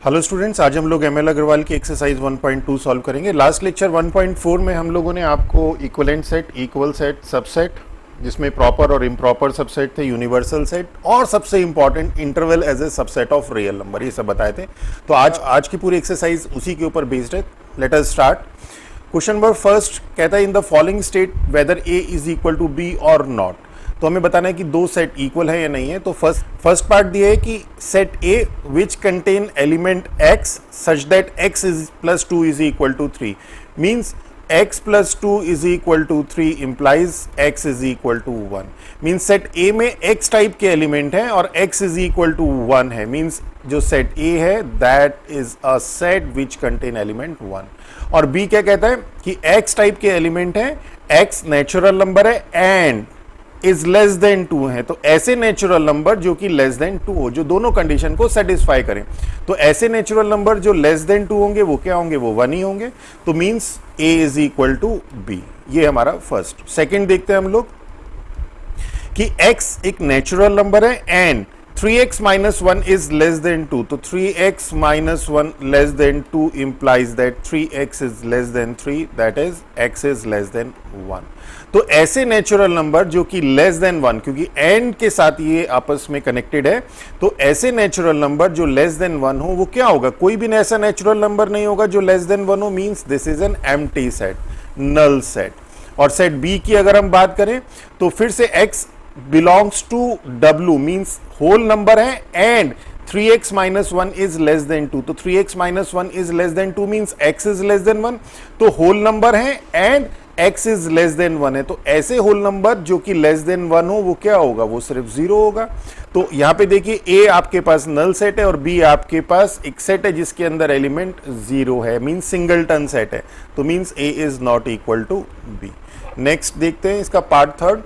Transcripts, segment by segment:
Hello students, आज हम लोग एमएल अग्रवाल की एक्सरसाइज 1.2 सॉल्व करेंगे। लास्ट लेक्चर 1.4 में हम लोगों ने आपको equivalent set, equal set, subset, जिसमें प्रॉपर और इम्प्रॉपर सबसेट थे, यूनिवर्सल सेट और सबसे important interval as a subset of real number, ये सब बताए थे। तो आज की पूरी एक्सरसाइज उसी के ऊपर बेस्ड है। Let us start. Question number first कहता है in the following state whether A is equal to B और नॉट। तो हमें बताना है कि दो सेट इक्वल है या नहीं है। तो फर्स्ट पार्ट दिया है कि set A which contain element x such that x is plus 2 is equal to 3 means x plus 2 is equal to 3 implies x is equal to 1। Means set A में x type के element है और x is equal to 1 है। Means जो set ए है that is a set which contain element 1। और b क्या कहता है कि x टाइप के एलिमेंट है, x नेचुरल नंबर है एंड इज लेस देन 2 है। तो ऐसे नेचुरल नंबर जो कि लेस देन 2 हो, जो दोनों कंडीशन को सेटिस्फाई करें। तो ऐसे नेचुरल नंबर जो लेस देन 2 होंगे वो क्या होंगे, वो 1 ही होंगे। तो means a is equal to b। ये हमारा फर्स्ट। सेकंड देखते हैं हम लोग कि x एक नेचुरल नंबर है and 3x minus 1 is less than 2. तो 3x minus 1 less than 2 implies that 3x is less than 3, that is x is less than 1. तो ऐसे नेचुरल नंबर जो कि लेस देन 1, क्योंकि एंड के साथ ये आपस में कनेक्टेड है, तो ऐसे नेचुरल नंबर जो लेस देन 1 हो वो क्या होगा, कोई भी ऐसा नेचुरल नंबर नहीं होगा जो लेस देन 1 हो। Means this is an empty set, null set. और सेट बी की अगर हम बात करें तो फिर से x belongs to W means whole number है and 3x minus 1 is less than 2. तो 3x minus 1 is less than 2 means x is less than 1. तो whole number है and x is less than 1 है। तो ऐसे whole number जो कि less than 1 हो वो क्या होगा, वो सिर्फ 0 होगा। तो यहाँ पे देखिए A आपके पास नल सेट है और B आपके पास एक सेट है जिसके अंदर एलिमेंट 0 है, मीन्स सिंगलटन सेट है। तो means A is not equal to B। Next देखते हैं इसका part third.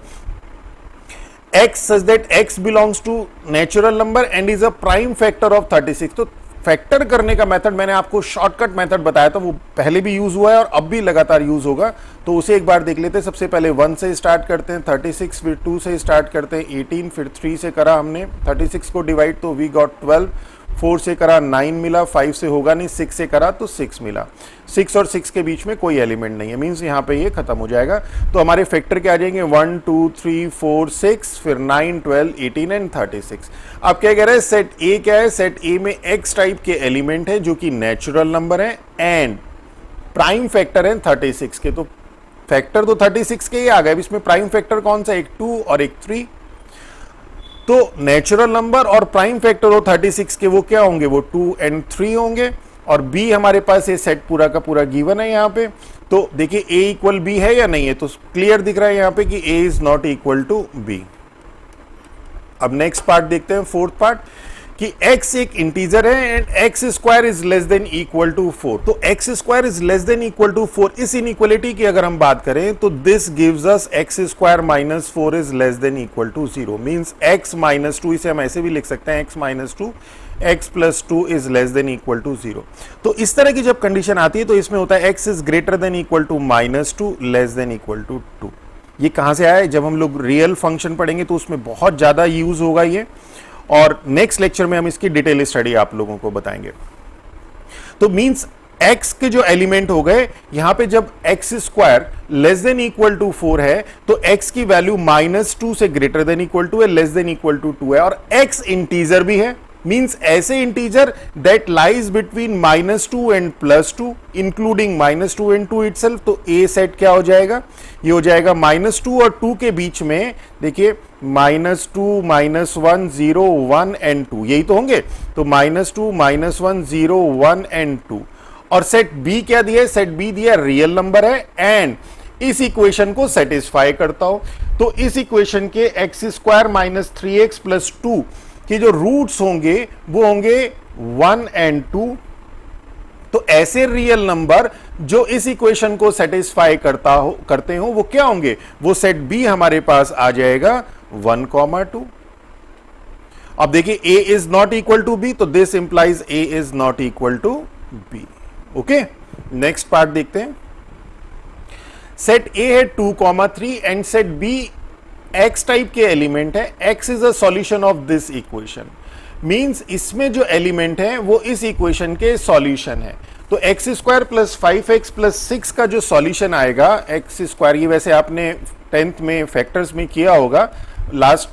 x such that x belongs to natural number and is a prime factor of 36। तो फैक्टर करने का मेथड मैंने आपको शॉर्टकट मेथड बताया था, वो पहले भी यूज हुआ है और अब भी लगातार यूज होगा। तो उसे एक बार देख लेते हैं। सबसे पहले 1 से स्टार्ट करते हैं, 36, फिर 2 से स्टार्ट करते हैं 18, फिर 3 से करा हमने 36 को डिवाइड तो वी गॉट 12, 4 से करा 9 मिला, 5 से होगा नहीं, 6 से करा तो 6 मिला। 6 और 6 के बीच में कोई एलिमेंट नहीं है, मीन्स यहाँ पे ये खत्म हो जाएगा। तो हमारे फैक्टर क्या आ जाएंगे 1 2 3 4 6, फिर 9 12 18 एंड 36। अब क्या कह रहे हैं, सेट ए क्या है, सेट ए में x टाइप के एलिमेंट है जो कि नेचुरल नंबर है एंड प्राइम फैक्टर है 36 के। तो फैक्टर तो 36 के ही आ गए, इसमें प्राइम फैक्टर कौन सा, एक 2 और एक 3। तो नेचुरल नंबर और प्राइम फैक्टर हो 36 के वो क्या होंगे, वो 2 एंड 3 होंगे। और b हमारे पास ये सेट पूरा का पूरा गिवन है यहाँ पे। तो देखिए a इक्वल b है या नहीं है, तो क्लियर दिख रहा है यहाँ पे कि a is not equal to b। अब नेक्स्ट पार्ट देखते हैं, फोर्थ पार्ट, कि x एक इंटीजर है and x square is less than equal to 4। तो x square is less than equal to 4, इस इनइक्वालिटी की अगर हम बात करें तो this gives us x square minus 4 is less than equal to 0। Means x minus 2, इसे हम ऐसे भी लिख सकते हैं x minus 2, x plus 2 is less than equal to 0। तो इस तरह की जब कंडीशन आती है तो इसमें होता है x is greater than equal to minus 2, less than equal to 2। ये कहां से आया है, जब हम लोग रियल फंक्शन पढ़ेंगे तो उसमें बहुत ज्यादा यूज होगा ये, और नेक्स्ट लेक्चर में हम इसकी डिटेल स्टडी आप लोगों को बताएंगे। तो मींस x के जो एलिमेंट हो गए यहां पे, जब x square less than equal to 4 है तो x की वैल्यू माइनस 2 से ग्रेटर देन इक्वल टू है, लेस देन इक्वल टू 2 है, और x इंटीजर भी है। मींस ऐसे integer that lies between minus 2 and plus 2 including minus 2 and 2 itself. तो a सेट क्या हो जाएगा, ये हो जाएगा माइनस 2 और 2 के बीच में देखिए माइनस 2 माइनस 1 0 1 एंड 2, यही तो होंगे। तो माइनस 2 माइनस 1 0 1 एंड 2। और सेट b क्या दिया है, सेट b दिया रियल नंबर है एंड इस इक्वेशन को सेटिस्फाई करता हो। तो इस इक्वेशन के x square minus 3x plus 2 कि जो रूट्स होंगे वो होंगे 1 एंड 2। तो ऐसे रियल नंबर जो इस इक्वेशन को सेटिस्फाई करते हो वो क्या होंगे, वो सेट B हमारे पास आ जाएगा 1, 2। अब देखिए a is not equal to b, तो this implies a is not equal to b। Okay, next part देखते हैं। सेट a है 2, 3 and set B x type के एलिमेंट है, x is a solution of this equation. Means इसमें जो element है वो इस इक्वेशन के सॉल्यूशन है। तो x square plus 5x plus 6 का जो सॉल्यूशन आएगा, एक्स स्क्वायर, ये वैसे आपने 10th में फैक्टर्स में किया होगा, लास्ट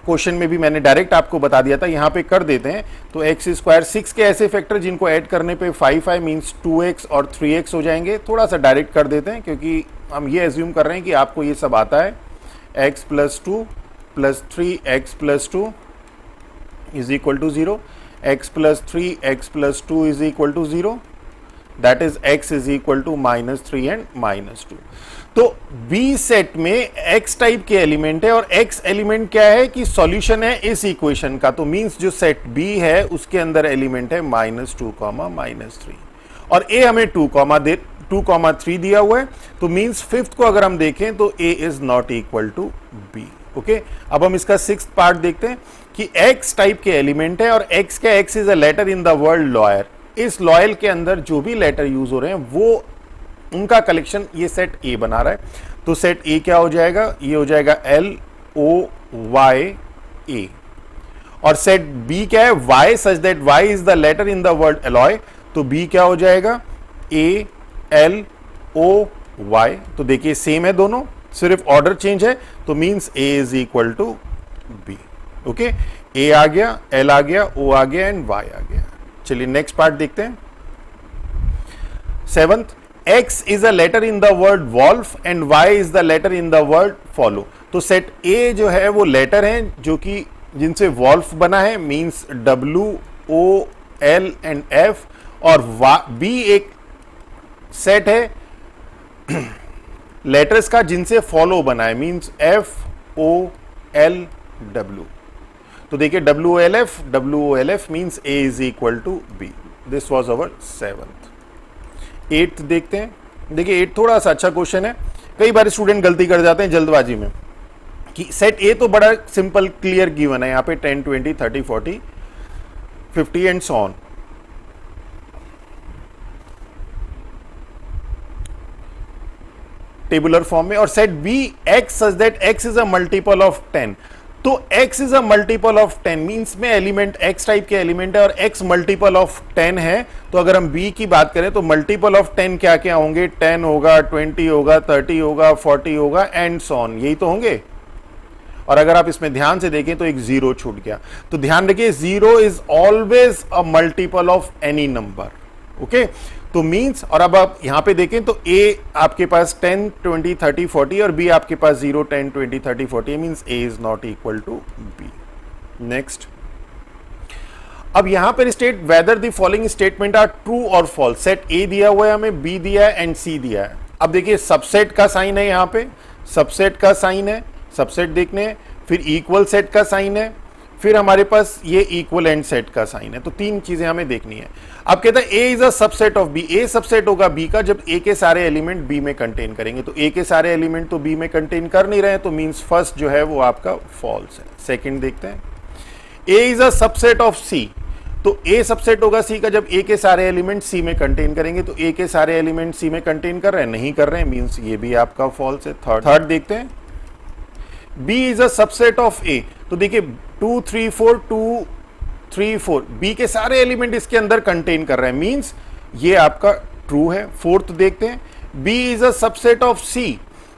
क्वेश्चन में भी मैंने डायरेक्ट आपको बता दिया था, यहां पे कर देते हैं। तो एक्स स्क्वायर 6 के ऐसे फैक्टर जिनको ऐड करने पे 5 मींस 2x और 3x हो जाएंगे। थोड़ा सा डायरेक्ट कर देते हैं क्योंकि हम ये एज्यूम कर रहे हैं कि आपको ये सब आता है। x plus 2 plus 3x plus 2 is equal to 0, x plus 3x plus 2 is equal to 0, that is x is equal to -3 and -2। तो B सेट में X टाइप के एलिमेंट है और X एलिमेंट क्या है कि सॉल्यूशन है इस इक्वेशन का। तो मींस जो सेट B है उसके अंदर एलिमेंट है -2, -3 और A हमें 2,3 दिया हुआ है। तो मींस फिफ्थ को अगर हम देखें तो A is not equal to B। Okay, अब हम इसका 6th पार्ट देखते हैं कि X टाइप के एलिमेंट है और X क्या, X is a letter in the word lawyer. इस लॉयल के अंदर जो भी लेटर यूज हो रहे हैं वो उनका कलेक्शन ये सेट ए बना रहा है। तो सेट ए क्या हो जाएगा, ये हो जाएगा LOYA। और सेट बी क्या है, Y such that Y is the letter in the word alloy. तो बी क्या हो जाएगा, ALOY। तो देखिए सेम है दोनों, सिर्फ ऑर्डर चेंज है। तो means A is equal to B. Okay, A आ गया, L आ गया, O आ गया एंड Y आ गया। चलिए नेक्स्ट पार्ट देखते हैं। 7th, X is a letter in the word wolf and Y is the letter in the word follow। तो set A जो है वो लेटर हैं जो कि जिनसे वॉल्फ बना है, मींस WOL एंड F, और B एक सेट है लेटर्स का जिनसे फॉलो बना है, मींस FOLW। तो देखिए WOLF means A is equal to B। This was our 7th। 8th देखते हैं। देखिए 8 थोड़ा सा अच्छा क्वेश्चन है। कई बार स्टूडेंट गलती कर जाते हैं जल्दबाजी में कि सेट ए तो बड़ा सिंपल क्लियर गिवन है, यहाँ पे 10, 20, 30, 40, 50 and so on. Tabular form में। और set B x such that x is a multiple of 10। तो x is a multiple of 10 means में एलिमेंट x टाइप के एलिमेंट है और x मल्टीपल ऑफ 10 है। तो अगर हम b की बात करें तो मल्टीपल ऑफ 10 क्या क्या होंगे, 10 होगा, 20 होगा, 30 होगा, 40 होगा एंड सो ऑन, यही तो होंगे। और अगर आप इसमें ध्यान से देखें तो एक 0 छूट गया। तो ध्यान रखिए 0 is always a multiple of any number. Okay, तो मींस, और अब आप यहां पे देखें तो A आपके पास 10, 20, 30, 40 और B आपके पास 0, 10, 20, 30, 40 means A is not equal to B। Next, अब यहां पर state whether the following statement are true और फॉल्स। सेट A दिया हुआ है हमें, B दिया है एंड C दिया है। अब देखिए सबसेट का साइन है, यहां पे सबसेट का साइन है, सबसेट देखने हैं, फिर इक्वल सेट का साइन है, फिर हमारे पास ये इक्वलेंट सेट का साइन है। तो तीन चीजें हमें देखनी है। अब कहता है A is a subset of B। A subset होगा B का जब A के सारे एलिमेंट B में कंटेन करेंगे। तो A के सारे एलिमेंट तो B में कंटेन कर नहीं रहे हैं, तो मींस फर्स्ट जो है वो आपका फॉल्स है। सेकंड देखते हैं, A is a subset of C। तो A सबसेट होगा C का जब A के सारे एलिमेंट C में कंटेन करेंगे। तो A के सारे एलिमेंट C में कंटेन कर रहे हैं, नहीं कर रहे हैं, मींस ये भी आपका फॉल्स है। थर्ड देखते हैं, B is a subset of A। तो देखिए 2, 3, 4, 2, 3, 4 B के सारे एलिमेंट इसके अंदर कंटेन कर रहे हैं, मींस ये आपका ट्रू है। फोर्थ देखते हैं, B is a subset of C।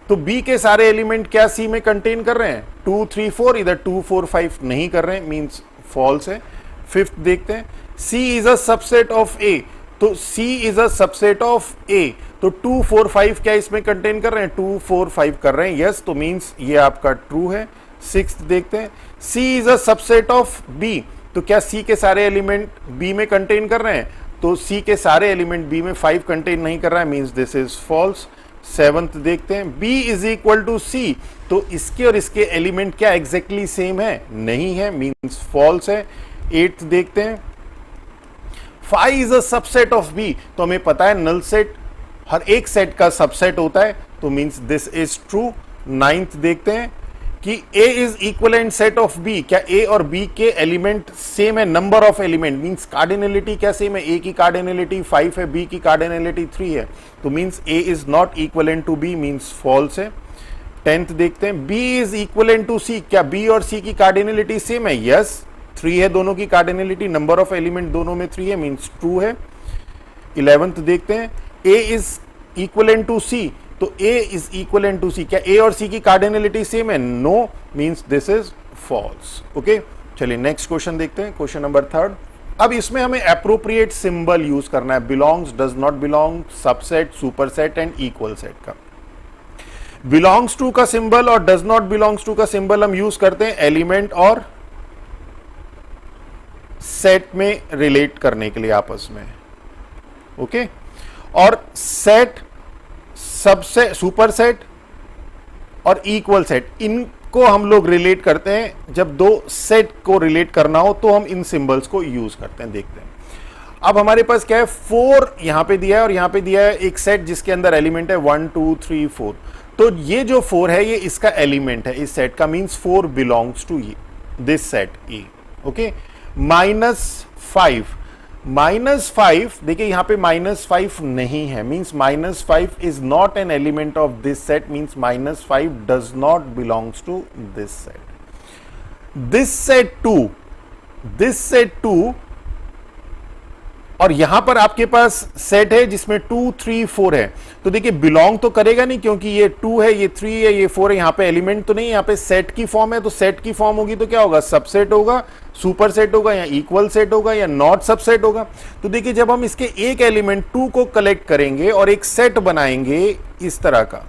तो B के सारे एलिमेंट क्या C में कंटेन कर रहे हैं, 2, 3, 4, इधर 2, 4, 5 नहीं कर रहे हैं, मींस फॉल्स है। फिफ्थ देखते हैं, C is a subset of A। तो C is a subset of A। तो 2, 4, 5 क्या इसमें कंटेन कर रहे हैं, 2, 4, 5 कर रहे हैं, यस। तो मींस ये आपका ट्रू है। सिक्स्थ देखते हैं, C is a subset of B। तो क्या C के सारे एलिमेंट B में कंटेन कर रहे हैं, तो C के सारे एलिमेंट B में 5 कंटेन नहीं कर रहा है, means this is false. Seventh देखते हैं, B is equal to C। तो इसके और इसके एलिमेंट क्या एग्जैक्टली सेम है, नहीं है, मींस फॉल्स है। एट्थ देखते हैं, phi is a subset of B। तो हमें पता है नल सेट हर एक सेट का सबसेट होता है, तो means this is true. Ninth देखते हैं कि A is equivalent set of B। क्या A और B के एलिमेंट सेम है, number of element, means cardinality क्या सेम है, A की कार्डिनलिटी 5 है, B की कार्डिनलिटी 3 है, तो means A is not equivalent to B, means false है। 10th देखते हैं, B is equivalent to C। क्या B और C की कार्डिनलिटी सेम है, यस, 3 है दोनों की कार्डिनलिटी, नंबर ऑफ एलिमेंट दोनों में 3 है, मींस ट्रू है। 11th देखते हैं, A is equivalent to C, तो A is equivalent to C, क्या A और C की कार्डिनलिटी सेम है? No, means this is false. Okay, चलिए नेक्स्ट क्वेश्चन देखते हैं, क्वेश्चन नंबर 3। अब इसमें हमें एप्रोप्रिएट सिंबल यूज करना है, belongs, does not belong, subset, superset and equal set का। बिलोंग्स टू का सिंबल और डज नॉट बिलोंग्स टू का सिंबल हम यूज करते हैं एलिमेंट और सेट में रिलेट करने के लिए आपस में। ओके, और सेट, सबसेट, सुपरसेट और इक्वल सेट, इनको हम लोग रिलेट करते हैं जब दो सेट को रिलेट करना हो तो हम इन सिंबल्स को यूज करते हैं। देखते हैं, अब हमारे पास क्या है, 4 यहां पे दिया है और यहां पे दिया है एक सेट जिसके अंदर एलिमेंट है 1 2 3 4। तो ये जो 4 है ये इसका एलिमेंट है इस सेट का, means 4 belongs to this set A. Okay, -5, -5 देखिए यहां पे -5 नहीं है, means -5 is not an element of this set, means -5 does not belongs to this set. This set 2 और यहां पर आपके पास सेट है जिसमें 2 3 4 है, तो देखिए बिलोंग तो करेगा नहीं क्योंकि ये 2 है, ये 3 है, ये 4 है, यहां पे एलिमेंट तो नहीं, यहां पे सेट की फॉर्म है, तो सेट की फॉर्म होगी तो क्या होगा, सबसेट होगा, सुपर सेट होगा, या इक्वल सेट होगा, या नॉट सबसेट होगा। तो देखिए जब हम इसके एक एलिमेंट 2 को कलेक्ट करेंगे और एक सेट बनाएंगे इस तरह का,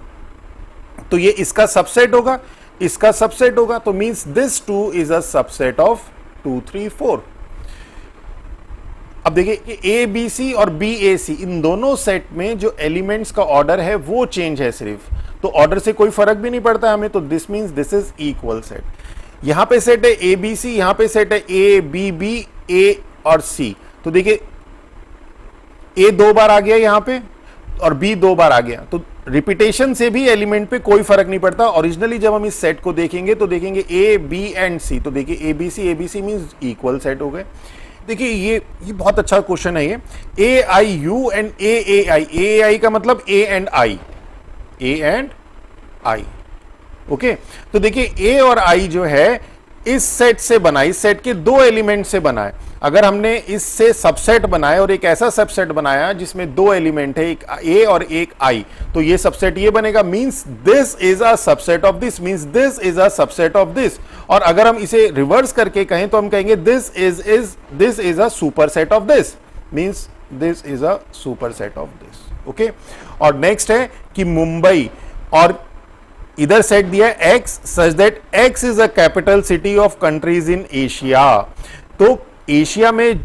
तो ये इसका सबसेट होगा, इसका सबसेट होगा, तो means this 2 is a subset of 2 3 4। अब देखिए ए बी सी और बी ए सी इन दोनों सेट में जो एलिमेंट्स का ऑर्डर है वो चेंज है सिर्फ, तो ऑर्डर से कोई फर्क भी नहीं पड़ता हमें, तो this means this is equal set. यहां पे सेट है ए बी सी, यहां पे सेट है ए बी बी ए और सी, तो देखिए ए 2 बार आ गया यहां पे और बी 2 बार आ गया, तो रिपीटेशन से भी एलिमेंट पे कोई फर्क नहीं पड़ता। ओरिजिनली जब हम इस सेट को देखेंगे तो देखेंगे ए बी एंड सी, तो देखिए A B C means equal set हो गए। देखिए ये बहुत अच्छा क्वेश्चन है, ये ए आई यू एंड ए आई का मतलब ए एंड आई, ओके। तो देखिए ए और आई जो है इस सेट से बना, इस सेट के 2 एलिमेंट से बना है। अगर हमने इससे सबसेट बनाया और एक ऐसा सबसेट बनाया जिसमें 2 एलिमेंट है, एक ए और एक आई, तो ये सबसेट ये बनेगा, means this is a subset of this, means this is a subset of this. और अगर हम इसे रिवर्स करके कहें तो हम कहेंगे this is a super set of this, means this is a super set of this. Okay, और नेक्स्ट है कि मुंबई, और इधर सेट दिया है x such that x is a capital city of countries in Asia. तो एशिया में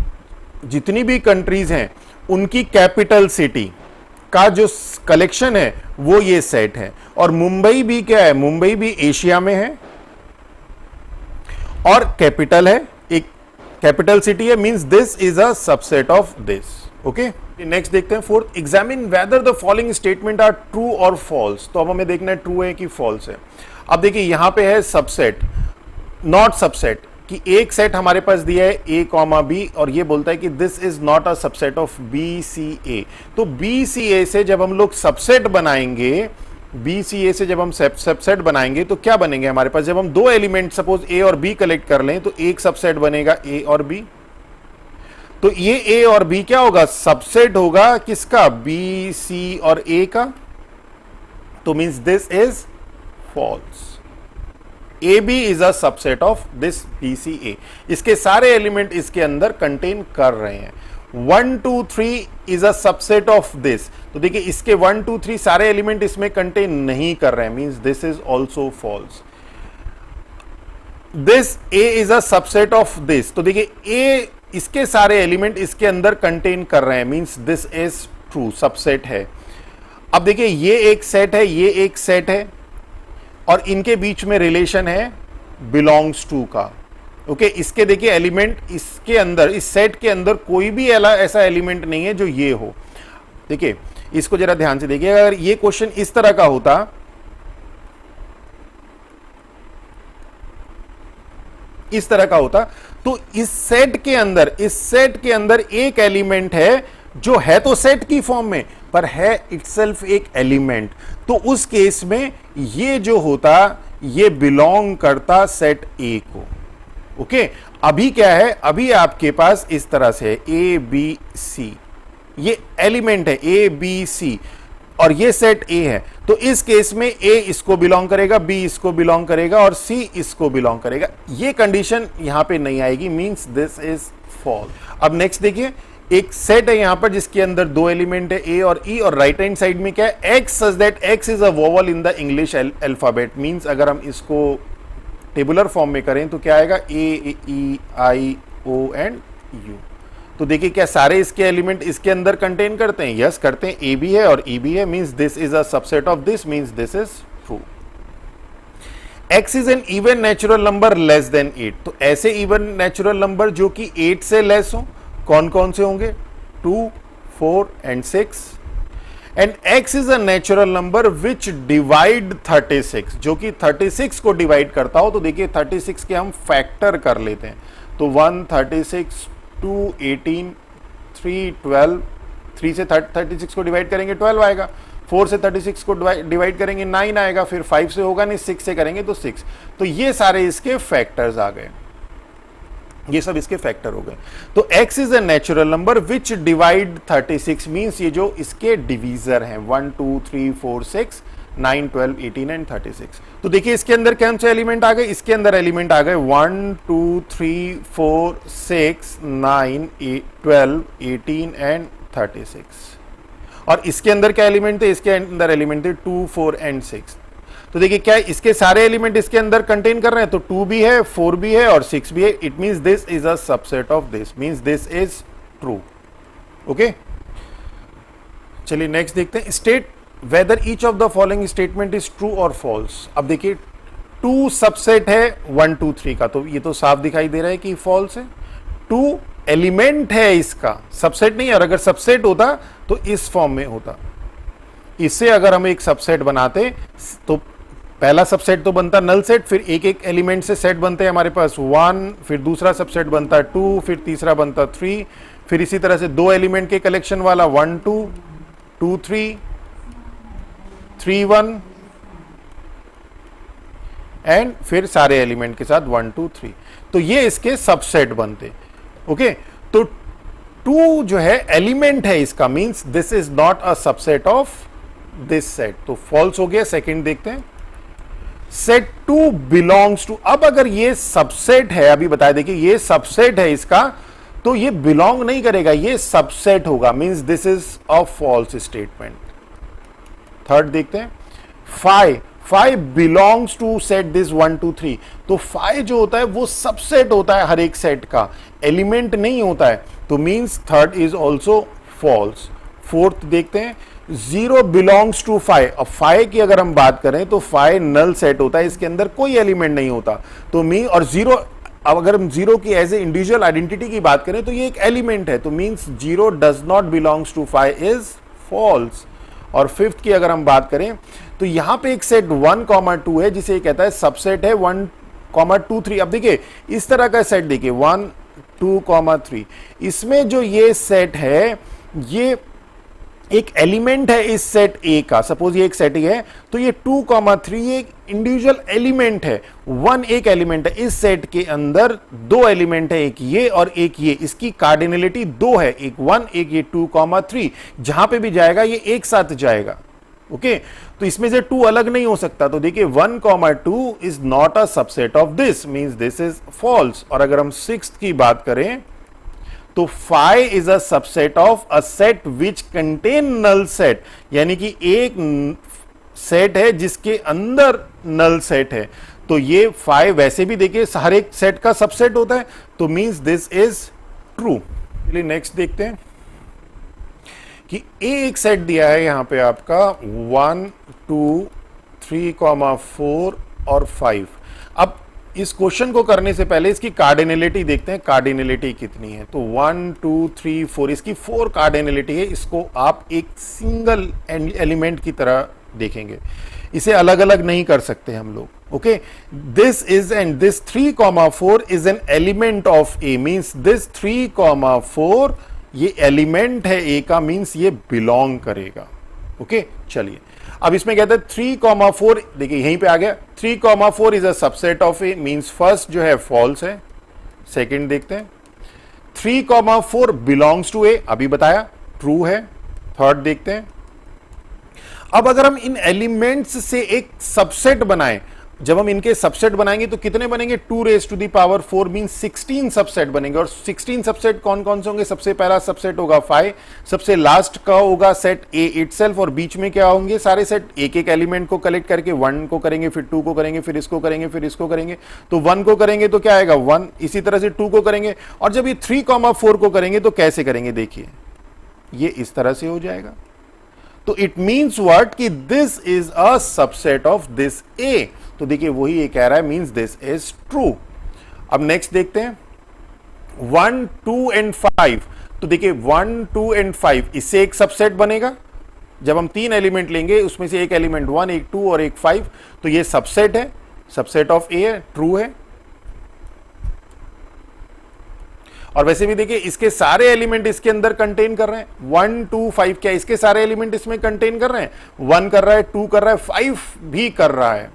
जितनी भी कंट्रीज हैं उनकी कैपिटल सिटी का जो कलेक्शन है वो ये सेट है, और मुंबई भी क्या है, मुंबई भी एशिया में है और कैपिटल है, एक कैपिटल सिटी है, means this is a subset of this. Okay, next देखते हैं 4th, examine whether the following statement are true और फॉल्स। तो अब हमें देखना है ट्रू है कि फॉल्स है। अब देखिए यहां पे है सबसेट, नॉट सबसेट, कि एक सेट हमारे पास दिया है ए कॉमा बी और ये बोलता है कि this is not a subset of B C A. तो बी सी ए से जब हम लोग सबसेट बनाएंगे, बी सी ए से जब हम सबसेट बनाएंगे तो क्या बनेंगे हमारे पास, जब हम 2 एलिमेंट सपोज ए और बी कलेक्ट कर लें तो एक सबसेट बनेगा ए और बी, तो ये ए और बी क्या होगा, सबसेट होगा किसका, बी सी और ए का, तो means this is false. A B is a subset of this B C A, इसके सारे एलिमेंट इसके अंदर कंटेन कर रहे हैं। 1 2 3 is a subset of this, तो देखिए इसके 1 2 3 सारे एलिमेंट इसमें कंटेन नहीं कर रहे हैं, means this is also false. This A is a subset of this, तो देखिए ए इसके सारे एलिमेंट इसके अंदर कंटेन कर रहे हैं, means this is true, subset है। अब देखिए ये एक सेट है, ये एक सेट है, और इनके बीच में रिलेशन है बिलोंग्स टू का। ओके, इसके देखिए एलिमेंट इसके अंदर, इस सेट के अंदर कोई भी ऐसा एलिमेंट नहीं है जो ये हो। देखिए इसको जरा ध्यान से देखिए, अगर ये क्वेश्चन इस तरह का होता, इस तरह का होता, तो इस सेट के अंदर एक एलिमेंट है जो है तो सेट की फॉर्म में पर है इटसेल्फ एक एलिमेंट, तो उस केस में ये जो होता ये बिलोंग करता सेट ए को। ओके, अभी क्या है, अभी आपके पास इस तरह से ए बी सी, ये एलिमेंट है ए बी सी और ये सेट ए है, तो इस केस में ए इसको बिलोंग करेगा, बी इसको बिलोंग करेगा और सी इसको बिलोंग करेगा। ये कंडीशन यहां पे नहीं आएगी, मींस दिस इज फॉल्स। अब नेक्स्ट देखिए, एक सेट है यहां पर जिसके अंदर दो एलिमेंट है ए और ई, और राइट हैंड साइड में क्या है, x, such that x is a vowel in the English alphabet. Means अगर हम इसको टेबुलर फॉर्म में करें तो क्या आएगा, ए ई आई ओ एंड यू। तो देखिए क्या सारे इसके एलिमेंट इसके अंदर कंटेन करते हैं, यस करते हैं, ए भी है और ई भी है, means this is a subset of this, means this is true. x is an even natural number less than 8, तो ऐसे इवन नेचुरल नंबर जो कि 8 से लेस हो, कौन कौन से होंगे, 2, 4 and 6। And x is a natural number which divide 36, जो कि 36 को डिवाइड करता हो। तो देखिए 36 के हम फैक्टर कर लेते हैं, तो 1, 36, 2, 18, 3, 12, 3 से 36 को डिवाइड करेंगे 12 आएगा, 4 से 36 को डिवाइड करेंगे 9 आएगा, फिर 5 से होगा नहीं, 6 से करेंगे तो 6। तो ये सारे इसके फैक्टर्स आ गए, ये सब इसके फैक्टर हो गए। तो x is a natural number which divide 36, means ये जो इसके डिवीजर हैं 1, 2, 3, 4, 6, 9, 12, 18 एंड 36। तो देखिए इसके अंदर कौन से एलिमेंट आ गए, इसके अंदर एलिमेंट आ गए 1, 2, 3, 4, 6, 9, 12, 18 एंड 36। और इसके अंदर क्या एलिमेंट थे, इसके अंदर एलिमेंट थे 2, 4 एंड 6। तो देखिए क्या इसके सारे एलिमेंट इसके अंदर कंटेन कर रहे हैं, तो 2 भी है, 4 भी है और 6 भी है। It means this is a subset of this, means this is true. Okay, चलिए नेक्स्ट देखते हैं, state whether each of the following statement is true और फॉल्स। अब देखिए 2 सबसेट है 1, 2, 3 का, तो ये तो साफ दिखाई दे रहा है कि फॉल्स है। 2 एलिमेंट है इसका, सबसेट नहीं है, और अगर सबसेट होता तो इस फॉर्म में होता। इससे अगर हम एक सबसेट बनाते तो पहला सबसेट तो बनता नल सेट, फिर एक एक एलिमेंट से सेट बनते हैं हमारे पास 1, फिर दूसरा सबसेट बनता 2, फिर तीसरा बनता 3, फिर इसी तरह से 2 एलिमेंट के कलेक्शन वाला 1, 2, 2, 3, 3, 1 एंड फिर सारे एलिमेंट के साथ 1, 2, 3। तो ये इसके सबसेट बनते। ओके, तो 2 जो है एलिमेंट है इसका, means this is not a subset of this set, तो फॉल्स हो गया। सेकंड देखते हैं, सेट 2 बिलोंग्स टू। अब अगर ये सबसेट है, अभी बताया देखिए ये सबसेट है इसका, तो ये बिलोंग नहीं करेगा, ये सबसेट होगा, means this is a false statement. Third देखते हैं, 5 बिलोंग्स टू सेट दिस 1, 2, 3। तो 5 जो होता है वो सबसेट होता है हर एक सेट का, एलिमेंट नहीं होता है, तो means third is also false. Fourth देखते हैं, 0 बिलोंग्स टू 5। अब 5 की अगर हम बात करें तो 5 नल सेट होता है, इसके अंदर कोई एलिमेंट नहीं होता, तो मीन और 0, अब अगर हम 0 की एज ए इंडिविजुअल आइडेंटिटी की बात करें तो ये एक एलिमेंट है, तो means 0 does not belongs to 5 is false. और फिफ्थ की अगर हम बात करें तो यहां पे एक सेट 1, 2 है जिसे कहता है सबसेट है 1, 2, 3। अब देखिए इस तरह का सेट देखिए 1, 2, 3, इसमें जो ये सेट है ये एक एलिमेंट है इस सेट ए का। सपोज ये एक सेट ही है, तो ये 2, 3 एक इंडिविजुअल एलिमेंट है, 1 एक एलिमेंट है। इस सेट के अंदर 2 एलिमेंट है, एक ये और एक ये, इसकी कार्डिनलिटी 2 है, एक 1 एक ये 2, 3। जहां पे भी जाएगा ये एक साथ जाएगा। ओके, तो इसमें से 2 अलग नहीं हो सकता, तो देखिए 1, 2 is not a subset of this, means this is false. और अगर हम 6th की बात करें तो 5 is a subset of a set which contain null set, यानी कि एक सेट है जिसके अंदर नल सेट है, तो ये 5 वैसे भी देखिए हर एक सेट का सबसेट होता है, तो मींस दिस इज ट्रू। चलिए नेक्स्ट देखते हैं कि ए एक सेट दिया है यहां पे आपका 1, 2, 3, 4 और 5। अब इस क्वेश्चन को करने से पहले इसकी कार्डिनलिटी देखते हैं, कार्डिनलिटी कितनी है। तो 1, 2, 3, 4, इसकी 4 कार्डिनलिटी है। इसको आप एक सिंगल एलिमेंट की तरह देखेंगे, इसे अलग अलग नहीं कर सकते हम लोग। Okay, this is and this 3, 4 is an element of A, means this 3, 4 ये एलिमेंट है ए का, मींस ये बिलोंग करेगा। ओके, चलिए अब इसमें कहते हैं 3, 4, देखिए यहीं पे आ गया 3, 4 is a subset of A, means first जो है फॉल्स है, सेकंड देखते हैं 3,4 बिलोंग्स टू ए, अभी बताया ट्रू है। थर्ड देखते हैं, अब अगर हम इन एलिमेंट्स से एक सबसेट बनाएं, जब हम इनके सबसेट बनाएंगे तो कितने बनेंगे, 2 raise to the power 4 mean 16 subset बनेंगे। और 16 सबसेट कौन कौन से होंगे, सबसे पहला सबसेट होगा 5, सबसे लास्ट का होगा सेट ए इटसेल्फ, और बीच में क्या होंगे, सारे सेट एक एक एलिमेंट को कलेक्ट करके 1 को करेंगे, फिर 2 को करेंगे, फिर इसको करेंगे, फिर इसको करेंगे। तो 1 को करेंगे तो क्या आएगा 1, इसी तरह से 2 को करेंगे, और जब ये 3,4 को करेंगे तो कैसे करेंगे, देखिए ये इस तरह से हो जाएगा। तो इट मीन्स व्हाट कि this is a subset of this A. तो देखिए वही ये कह रहा है, मीन्स दिस इज ट्रू। अब नेक्स्ट देखते हैं 1, 2 एंड 5। तो देखिए 1, 2 एंड 5 इससे एक सबसेट बनेगा। जब हम 3 एलिमेंट लेंगे उसमें से एक एलिमेंट 1, एक 2 और एक 5, तो ये सबसेट है, सबसेट ऑफ ए है, ट्रू है। और वैसे भी देखिए इसके सारे एलिमेंट इसके अंदर कंटेन कर रहे हैं, 1, 2, 5, क्या इसके सारे एलिमेंट इसमें कंटेन कर रहे हैं, 1 कर रहा है, 2 कर रहा है, 5 भी कर रहा है,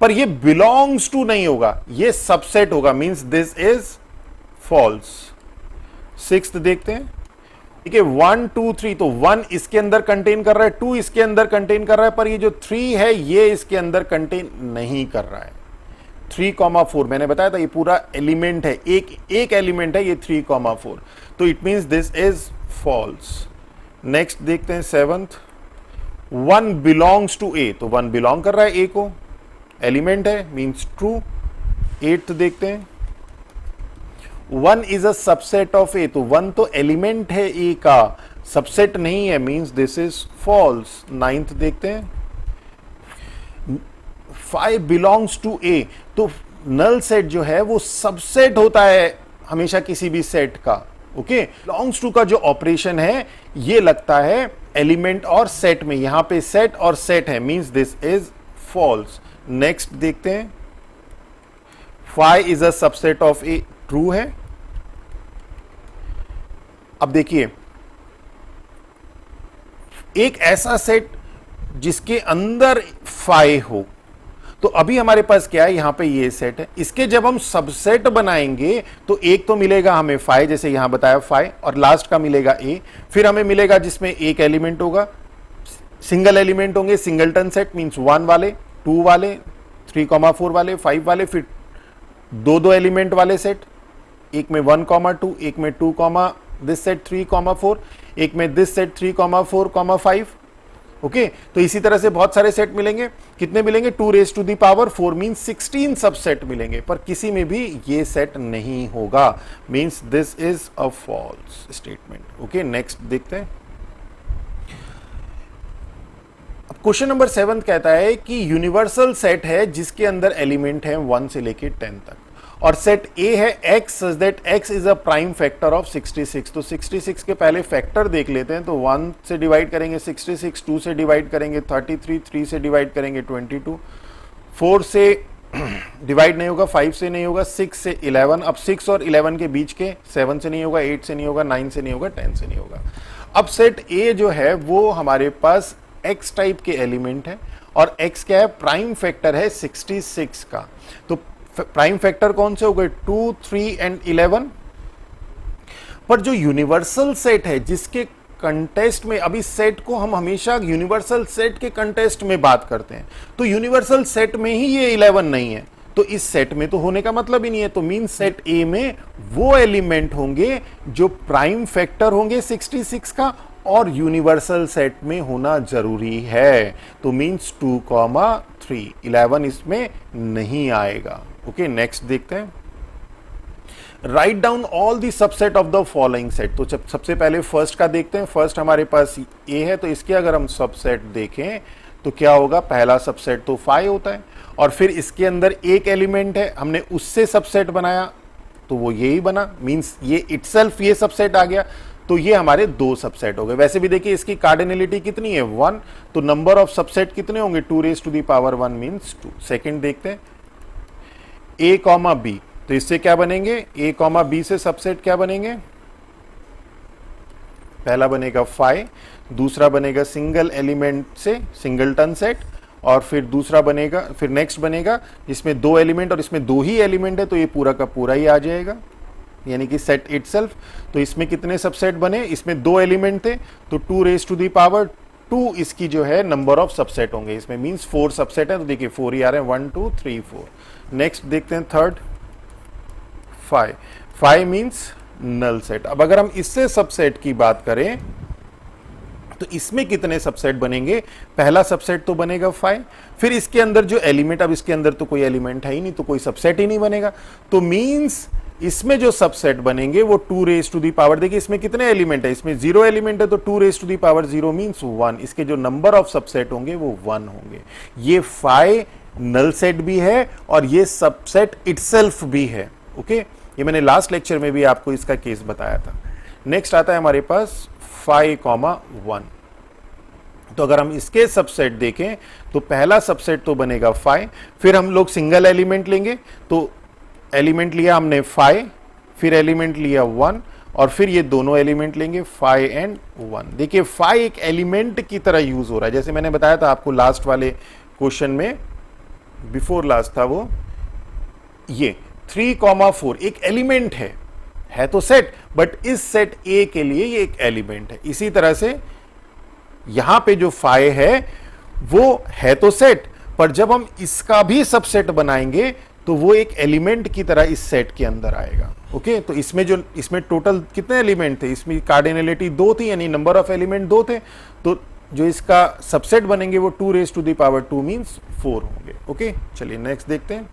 पर ये बिलोंग्स टू नहीं होगा, ये सबसेट होगा, means this is false. Sixth देखते हैं, ठीक है 1, 2, 3, तो 1 इसके अंदर कंटेन कर रहा है, 2 इसके अंदर कंटेन कर रहा है, पर ये जो 3 है ये इसके अंदर कंटेन नहीं कर रहा है। 3,4 मैंने बताया था ये पूरा एलिमेंट है, एक एलिमेंट है ये 3,4, तो it means this is false. Next देखते हैं 7th, 1 बिलोंग्स टू ए, तो 1 बिलोंग कर रहा है ए को, एलिमेंट है, मींस ट्रू। 8th देखते हैं 1 इज अ सबसेट ऑफ ए, तो 1 तो एलिमेंट है ए का, सबसेट नहीं है, means this is false. 9th देखते हैं 5 बिलोंग्स टू ए, तो नल सेट जो है वो सबसेट होता है हमेशा किसी भी सेट का। ओके, बिलोंग्स टू का जो ऑपरेशन है ये लगता है एलिमेंट और सेट में, यहां पे सेट और सेट है, means this is false. Next देखते हैं 5 is a subset of A, true है। अब देखिए एक ऐसा सेट जिसके अंदर 5 हो, तो अभी हमारे पास क्या है, यहां पे ये सेट है, इसके जब हम सबसेट बनाएंगे तो एक तो मिलेगा हमें 5, जैसे यहां बताया 5, और लास्ट का मिलेगा ए, फिर हमें मिलेगा जिसमें एक एलिमेंट होगा, सिंगल एलिमेंट होंगे, सिंगलटन सेट मींस 1 वाले, 2 वाले, 3,4 वाले, 5 वाले, फिर 2 एलिमेंट वाले सेट, एक में 1,2, एक में 2, दिस सेट 3,4, एक में दिस सेट 3,4, 5। ओके, तो इसी तरह से बहुत सारे सेट मिलेंगे, कितने मिलेंगे, 2 raise to the power 4 means 16 subset मिलेंगे, पर किसी में भी ये सेट नहीं होगा, means this is a false statement. Okay, next देखते हैं। अब क्वेश्चन नंबर 7 कहता है कि यूनिवर्सल सेट है जिसके अंदर एलिमेंट है 1 से लेके 10 तक, और सेट ए है x such that x is a prime factor of 66। तो 66 के पहले फैक्टर देख लेते हैं, तो 1 से डिवाइड करेंगे 66, 2 से डिवाइड करेंगे 33, 3 से डिवाइड करेंगे 22, 4 से डिवाइड नहीं होगा, 5 से नहीं होगा, 6 से 11, अब 6 और 11 के बीच के 7 से नहीं होगा, 8 से नहीं होगा, 9 से नहीं होगा, 10 से नहीं होगा। अब सेट ए जो है वो हमारे पास x टाइप के एलिमेंट है, और x क्या है, प्राइम फैक्टर है 66 का, तो प्राइम फैक्टर कौन से हो गए, 2, 3 एंड 11। पर जो यूनिवर्सल सेट है जिसके कंटेस्ट में, अभी सेट को हम हमेशा यूनिवर्सल सेट के कंटेस्ट में बात करते हैं, तो यूनिवर्सल सेट में ही ये 11 नहीं है, तो इस सेट में तो होने का मतलब ही नहीं है, तो मीन सेट ए में वो एलिमेंट होंगे जो प्राइम फैक्टर होंगे 66 का, और यूनिवर्सल सेट में होना जरूरी है, तो मीन्स 2, 3, 11 इसमें नहीं आएगा। ओके, नेक्स्ट देखते हैं, right down all the subset of the following set. तो सबसे पहले फर्स्ट का देखते हैं, फर्स्ट हमारे पास ए है, तो इसके अगर हम सबसेट देखें तो क्या होगा, पहला सबसेट तो 5 होता है, और फिर इसके अंदर एक एलिमेंट है, हमने उससे सबसेट बनाया तो वो यही बना, मींस ये इटसेल्फ ये सबसेट आ गया, तो ये हमारे 2 सबसेट हो गए। वैसे भी देखिए इसकी कार्डिनलिटी कितनी है, 1, तो नंबर ऑफ सबसेट कितने होंगे, 2 raise to the power 1 means 2। Second देखते हैं a, b, तो इससे क्या बनेंगे, a, b से सबसेट क्या बनेंगे, पहला बनेगा 5, दूसरा बनेगा सिंगल एलिमेंट से सिंगलटन सेट, और फिर दूसरा बनेगा, फिर नेक्स्ट बनेगा जिसमें 2 एलिमेंट और इसमें 2 ही एलिमेंट है, तो ये पूरा का पूरा ही आ जाएगा, यानी कि सेट इटसेल्फ। तो इसमें कितने सबसेट बने, इसमें 2 एलिमेंट थे तो 2 रेज टू द पावर 2 इसकी जो है नंबर ऑफ सबसेट होंगे, इसमें मींस 4 सबसेट है, तो देखिए 4 ही आ रहे हैं, 1 2 3 4। नेक्स्ट देखते हैं थर्ड 5, 5 मींस नल सेट। अब अगर हम इससे सबसेट की बात करें तो इसमें कितने सबसेट बनेंगे, पहला सबसेट तो बनेगा 5, फिर इसके अंदर जो एलिमेंट, अब इसके अंदर तो कोई एलिमेंट है ही नहीं तो कोई सबसेट ही नहीं बनेगा, तो मींस इसमें जो सबसेट बनेंगे वो 2 रेज टू दी पावर, देखिए इसमें कितने एलिमेंट है, इसमें 0 एलिमेंट है तो 2 raise to the power 0 means 1, इसके जो नंबर ऑफ सबसेट होंगे वो 1 होंगे। ये 5 नल सेट भी है और ये सबसेट इटसेल्फ भी है। ओके, ये मैंने लास्ट लेक्चर में भी आपको इसका केस बताया था। नेक्स्ट आता है हमारे पास 5,1। तो अगर हम इसके सबसेट देखें तो पहला सबसेट तो बनेगा 5, फिर हम लोग सिंगल एलिमेंट लेंगे, तो एलिमेंट लिया हमने 5, फिर एलिमेंट लिया 1 और फिर ये दोनों एलिमेंट लेंगे 5 and 1। देखिए 5 एक एलिमेंट की तरह यूज हो रहा है, जैसे मैंने बताया था आपको लास्ट वाले क्वेश्चन में, बिफोर लास्ट था वो, ये 3,4 एक एलिमेंट है तो सेट, बट इस सेट ए के लिए ये एक एलिमेंट है। इसी तरह से यहां पे जो 5 है वो है तो सेट, पर जब हम इसका भी सबसेट बनाएंगे तो वो एक एलिमेंट की तरह इस सेट के अंदर आएगा। ओके, तो इसमें टोटल कितने एलिमेंट थे, इसमें कार्डिनलिटी 2 थी, यानी नंबर ऑफ एलिमेंट 2 थे, तो जो इसका सबसेट बनेंगे वो 2 raise to the power 2 means 4 होंगे। ओके, चलिए नेक्स्ट देखते हैं।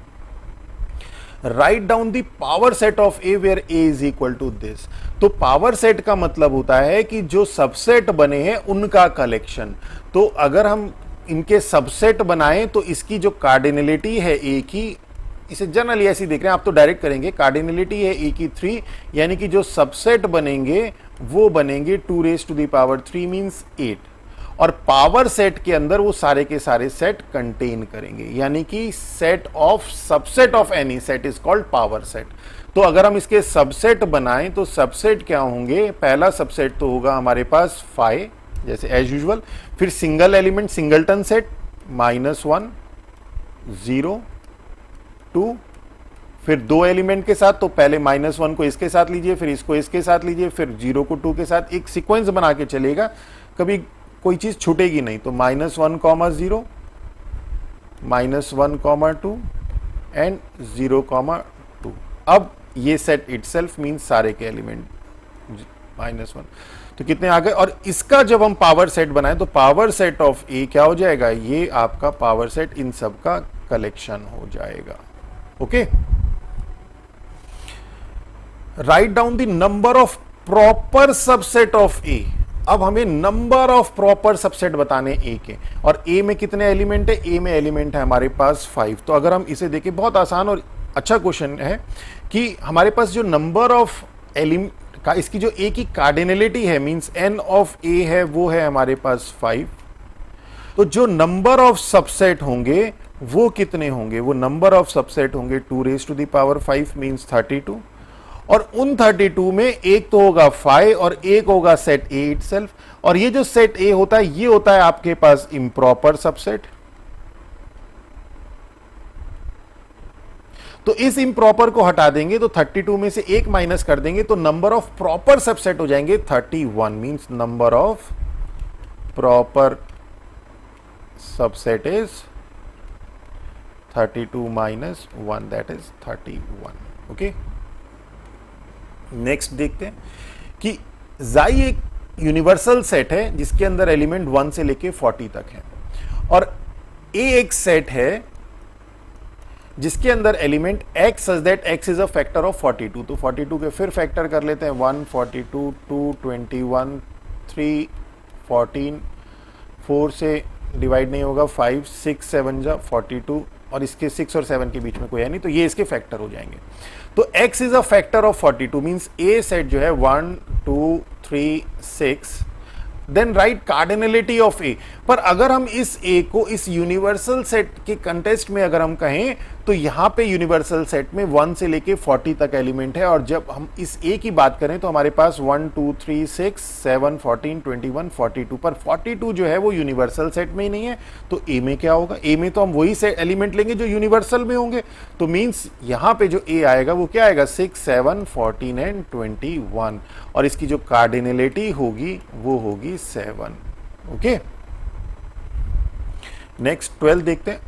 Right down the power set of A where A is equal to this. तो पावर सेट का मतलब होता है कि जो सबसेट बने हैं उनका कलेक्शन। तो अगर हम इनके सबसेट बनाएं तो इसकी जो कार्डिनलिटी है ए की, इसे जनरली ऐसी देख रहे हैं आप, तो डायरेक्ट करेंगे, कार्डिनलिटी है ए की 3, यानी कि जो सबसेट बनेंगे वो बनेंगे 2 raise to the power 3 means 8, और पावर सेट के अंदर वो सारे के सारे सेट कंटेन करेंगे, यानी कि set of subset of any set is called power set. तो अगर हम इसके सबसेट बनाएं तो सबसेट क्या होंगे, पहला सबसेट तो होगा हमारे पास 5 जैसे एज यूजुअल, फिर सिंगल एलिमेंट सिंगलटन सेट -1 0 2, फिर 2 एलिमेंट के साथ, तो पहले -1 को इसके साथ लीजिए, फिर इसको इसके साथ लीजिए, फिर 0 को 2 के साथ, एक सीक्वेंस बना के चलेगा, कभी कोई चीज छूटेगी नहीं। तो -1, 0 -1, 2 एंड 0, 2। अब ये सेट इटसेल्फ मींस सारे के एलिमेंट -1, तो कितने आ गए। और इसका जब हम पावर सेट बनाए तो पावर सेट ऑफ ए क्या हो जाएगा, ये आपका पावर सेट इन सब का कलेक्शन हो जाएगा। Okay, right down the number of proper subset of A. अब हमें नंबर ऑफ प्रॉपर सबसेट बताने ए के, और ए में कितने एलिमेंट है, ए में एलिमेंट है हमारे पास 5। तो अगर हम इसे देखें, बहुत आसान और अच्छा क्वेश्चन है कि हमारे पास जो नंबर ऑफ एलिमेंट का, इसकी जो ए की कार्डिनलिटी है मींस एन ऑफ ए है, वो है हमारे पास 5। तो जो नंबर ऑफ सबसेट होंगे वो कितने होंगे, वो नंबर ऑफ सबसेट होंगे 2 raise to the power 5 means 32, और उन 32 में एक तो होगा 5 और एक होगा सेट ए इटसेल्फ, और ये जो सेट ए होता है ये होता है आपके पास इम्प्रॉपर सबसेट। तो इस इम्प्रॉपर को हटा देंगे तो 32 में से एक माइनस कर देंगे तो नंबर ऑफ प्रॉपर सबसेट हो जाएंगे 31 means number of proper subset is 32 minus 1 that is 31। Okay, next देखते हैं कि जाई एक यूनिवर्सल सेट है जिसके अंदर एलिमेंट 1 से लेके 40 तक है, और ए एक सेट है जिसके अंदर element x such that x is a factor of 42। तो 42 के फिर फैक्टर कर लेते हैं, 1 42 2 21 3 14, 4 से डिवाइड नहीं होगा, 5 6 7 जा 42, और इसके 6 और 7 के बीच में कोई है नहीं, तो ये इसके फैक्टर हो जाएंगे। तो x is a factor of 42 means A set जो है 1 2 3 6, देन राइट कार्डिनलिटी ऑफ ए। पर अगर हम इस ए को इस यूनिवर्सल सेट के कंटेस्ट में अगर हम कहें तो यहां पे यूनिवर्सल सेट में 1 से लेके 40 तक एलिमेंट है, और जब हम इस ए की बात करें तो हमारे पास 1 2 3 6 7 14 21 42, पर 42 जो है वो यूनिवर्सल सेट में ही नहीं है। तो ए में क्या होगा? ए में तो हम वही से एलिमेंट लेंगे जो यूनिवर्सल में होंगे। तो मींस यहां पे जो ए आएगा वो क्या आएगा? 6 7 14 एंड 21, और इसकी जो कार्डिनलिटी होगी वो होगी 7। ओके, नेक्स्ट 12 देखते हैं।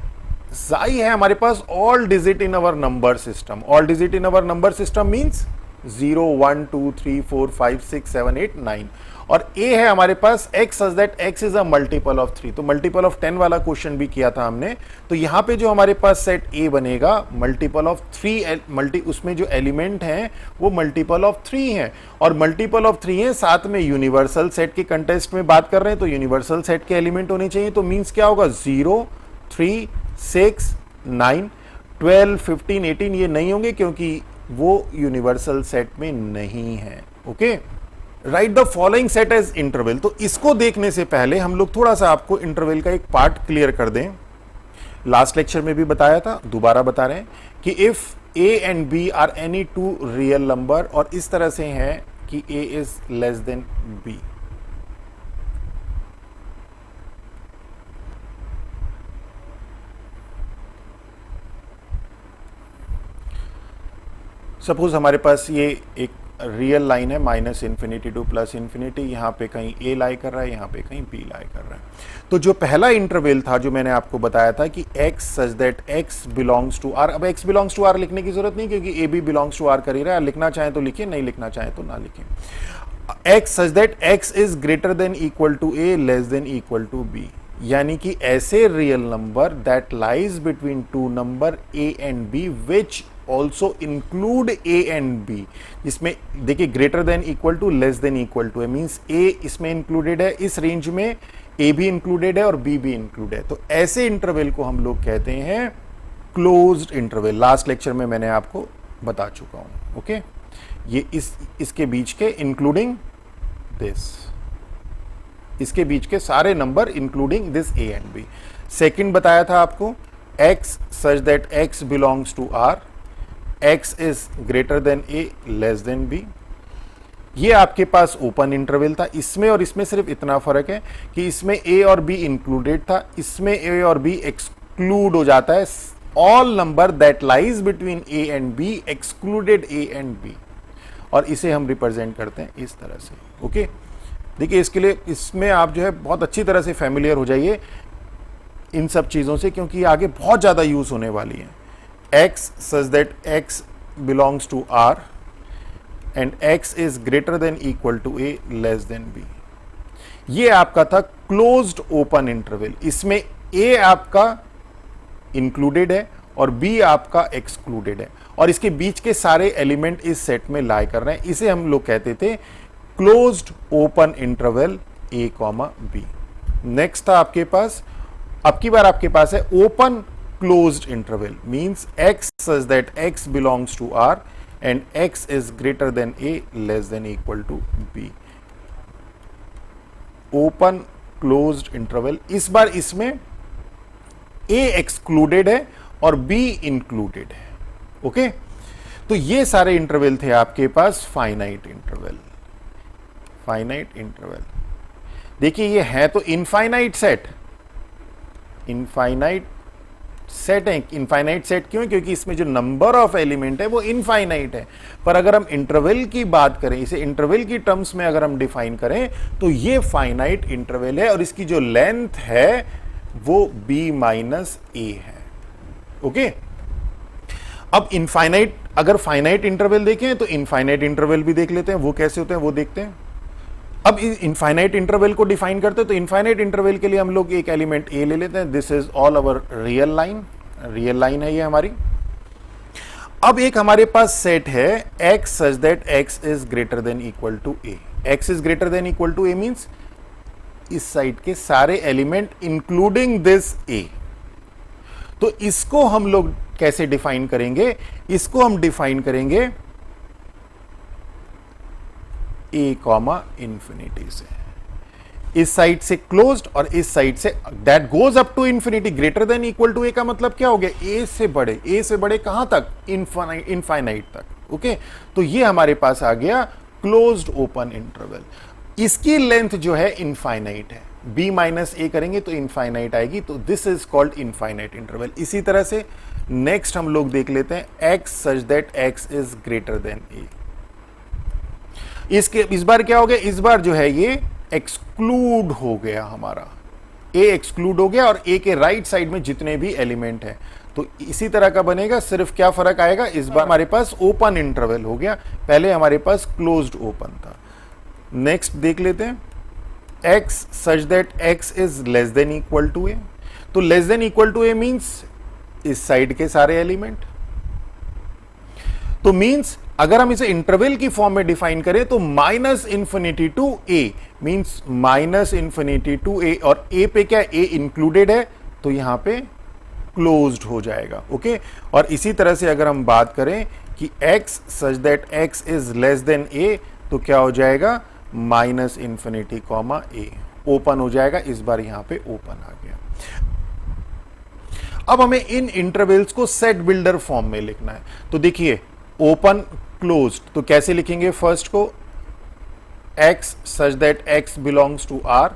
साई है हमारे पास all digit in our number system. All digit in our number system means 0 1 2 3 4 5 6 7 8 9, और ए है हमारे पास x such that x is a multiple of 3। तो मल्टीपल ऑफ 10 वाला क्वेश्चन भी किया था हमने। तो यहां पे जो हमारे पास सेट ए बनेगा मल्टीपल ऑफ 3, उसमें जो एलिमेंट हैं वो मल्टीपल ऑफ 3 हैं, और मल्टीपल ऑफ 3 है, साथ में यूनिवर्सल सेट के कंटेस्ट में बात कर रहे हैं, तो यूनिवर्सल सेट के एलिमेंट होने चाहिए। तो मींस क्या होगा? 0 3 6 9 12 15 18 ये नहीं होंगे क्योंकि वो यूनिवर्सल सेट में नहीं है। Okay, right the following set as interval. तो इसको देखने से पहले हम लोग थोड़ा सा आपको इंटरवल का एक पार्ट क्लियर कर दें। लास्ट लेक्चर में भी बताया था, दोबारा बता रहे हैं कि if a and b are any two real number, और इस तरह से है कि a is less than b। Suppose हमारे पास ये एक रियल लाइन है -∞ टू +∞, यहाँ पे कहीं a लाई कर रहा है, यहाँ पे कहीं b लाई कर रहा है। तो जो पहला इंटरवल था जो मैंने आपको बताया था कि x such that x belongs to r, अब x बिलोंग्स टू r लिखने की जरूरत नहीं क्योंकि a भी बिलोंग्स टू r कर ही रहा है। लिखना चाहें तो लिखिए, नहीं लिखना चाहें तो ना लिखिए। x such that x is greater than equal to a less than equal to b, यानी कि ऐसे real number that lies between two number a and b which also include a and b, जिसमें देखिए greater than equal to less than equal to है, means a इसमें included है, इस range में a भी इंक्लूडेड है और b भी इंक्लूडेड है। तो ऐसे इंटरवल को हम लोग कहते हैं क्लोज्ड इंटरवल। लास्ट लेक्चर में मैंने आपको बता चुका हूं। ओके, ये इसके बीच के इंक्लूडिंग दिस, इसके बीच के सारे number including this a and b। Second बताया था आपको x such that x belongs to r, x is greater than a less than b। ये आपके पास ओपन इंटरवल था। इसमें और इसमें सिर्फ इतना फर्क है कि इसमें a और b इंक्लूडेड था, इसमें a और b एक्सक्लूड हो जाता है। All number that lies between a and b excluded a and b, और इसे हम रिप्रेजेंट करते हैं इस तरह से। ओके, देखिए इसके लिए इसमें आप जो है बहुत अच्छी तरह से फैमिलियर हो जाइए इन सब चीज़ों से, क्योंकि ये आगे बहुत ज़्यादा यूज होने वाली है। x such that x belongs to r and x is greater than equal to a less than b। ये आपका था क्लोज्ड ओपन इंटरवल। इसमें a आपका इंक्लूडेड है और b आपका एक्सक्लूडेड है, और इसके बीच के सारे एलिमेंट इस सेट में लाई कर रहे हैं। इसे हम लोग कहते थे closed open interval a, b। Next था आपके पास, अब की बार आपके पास है open closed interval, means x such that x belongs to r and x is greater than a less than equal to b। open closed interval, इस बार इसमें a excluded है और b included है। ओके, तो ये सारे इंटरवल थे आपके पास फाइनाइट इंटरवल। फाइनाइट इंटरवल देखिए ये है तो इनफाइनाइट सेट, इनफाइनाइट सेट है। इनफाइनाइट सेट क्यों? क्योंकि इसमें जो नंबर ऑफ एलिमेंट है वो इनफाइनाइट है। पर अगर हम इंटरवल की बात करें, इसे इंटरवल की टर्म्स में अगर हम डिफाइन करें तो ये फाइनाइट इंटरवल है, और इसकी जो लेंथ है वो b माइनस a है। ओके, अब इनफाइनाइट, अगर फाइनाइट इंटरवल देखें तो इनफाइनाइट इंटरवल भी देख लेते हैं, वो कैसे होते हैं वो देखते हैं। अब इनफाइनाइट इंटरवल को डिफाइन करते हैं तो इनफाइनाइट इंटरवल के लिए हम लोग एक एलिमेंट a ले लेते हैं। This is all our real line, real line है ये हमारी। अब एक हमारे पास सेट है x such that x is greater than equal to a। x is greater than equal to a means इस साइड के सारे एलिमेंट इंक्लूडिंग दिस a। तो इसको हम लोग कैसे डिफाइन करेंगे? इसको हम डिफाइन करेंगे a कॉमा इंफिनिटी से। इस साइड से क्लोज्ड और इस साइड से that goes up to infinity greater than equal to A का मतलब क्या हो गया, ए से बड़े कहां तक, इनफाइनाइट तक। ओके, तो ये हमारे पास आ गया क्लोज्ड ओपन इंटरवल। इसकी लेंथ जो है इनफाइनाइट है, b माइनस ए करेंगे तो इनफाइनाइट आएगी, तो this is called infinite interval. इसी तरह से नेक्स्ट हम लोग देख लेते हैं x such that x is greater than a। इस बार क्या हो गया, इस बार जो है ये एक्सक्लूड हो गया, हमारा a एक्सक्लूड हो गया और a के राइट साइड में जितने भी एलिमेंट है, तो इसी तरह का बनेगा, सिर्फ क्या फर्क आएगा, इस बार हमारे पास ओपन इंटरवल हो गया, पहले हमारे पास क्लोज्ड ओपन था। नेक्स्ट देख लेते हैं x such that x is less than equal to a। तो less than equal to a means इस साइड के सारे एलिमेंट, तो मींस अगर हम इसे इंटरवल की फॉर्म में डिफाइन करें तो minus infinity to a means minus infinity to a, और a पे क्या, a इंक्लूडेड है तो यहां पे क्लोज्ड हो जाएगा। ओके, और इसी तरह से अगर हम बात करें कि x such that x is less then a, तो क्या हो जाएगा, minus infinity comma a, open हो जाएगा, इस बार यहां पे ओपन आ गया। अब हमें इन इंटरवल्स को सेट बिल्डर फॉर्म में लिखना है, तो देखिए ओपन क्लोज्ड, तो कैसे लिखेंगे, फर्स्ट को x such that x belongs to r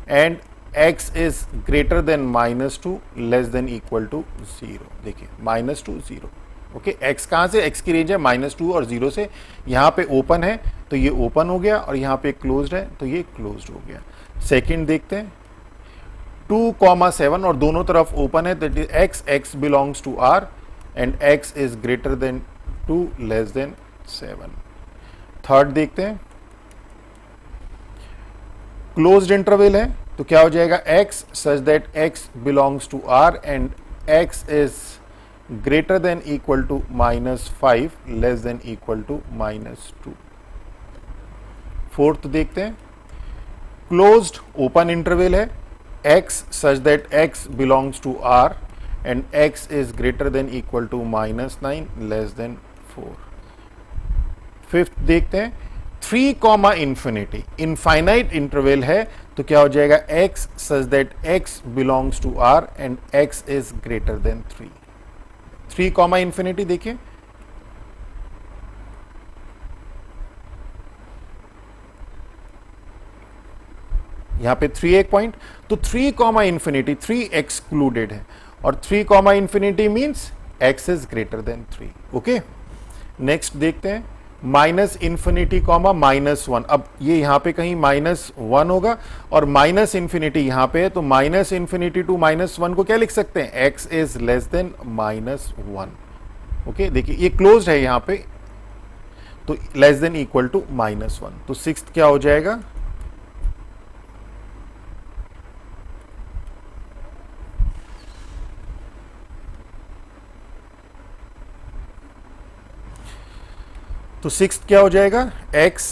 and x is greater than minus two less than equal to 0। देखिए माइनस टू 0, ओके, x कहां से, x की रेंज है माइनस टू और 0 से, यहां पे ओपन है तो ये ओपन हो गया, और यहां पे क्लोज्ड है तो ये क्लोज्ड हो गया। सेकंड देखते हैं 2,7 और दोनों तरफ ओपन है, that is x belongs to r and x is greater than 2 less than 7। Third देखते हैं क्लोज्ड इंटरवल है, तो क्या हो जाएगा, x such that x belongs to r and x is greater than equal to -5 less than equal to -2। Fourth देखते हैं closed open interval है, x such that x belongs to r and x is greater than equal to -9 less than 4। Fifth देखते हैं 3 comma infinity, infinite interval है, तो क्या हो जाएगा, x such that x belongs to r and x is greater than 3। 3 comma infinity देखिए, यहां पे 3 एक पॉइंट, तो 3 कॉमा इंफिनिटी, 3 एक्सक्लूडेड है, और 3 comma infinity means x is greater than 3। Okay, next देखते हैं माइनस इंफिनिटी कॉमा -1। अब ये यहां पे कहीं -1 होगा और माइनस इंफिनिटी यहां पे है, तो माइनस इंफिनिटी टू -1 को क्या लिख सकते हैं, x is less than -1। Okay, देखिए ये क्लोज्ड है यहां पे, तो लेस देन इक्वल टू -1, तो सिक्स्थ क्या हो जाएगा, तो सिक्स्थ क्या हो जाएगा, x,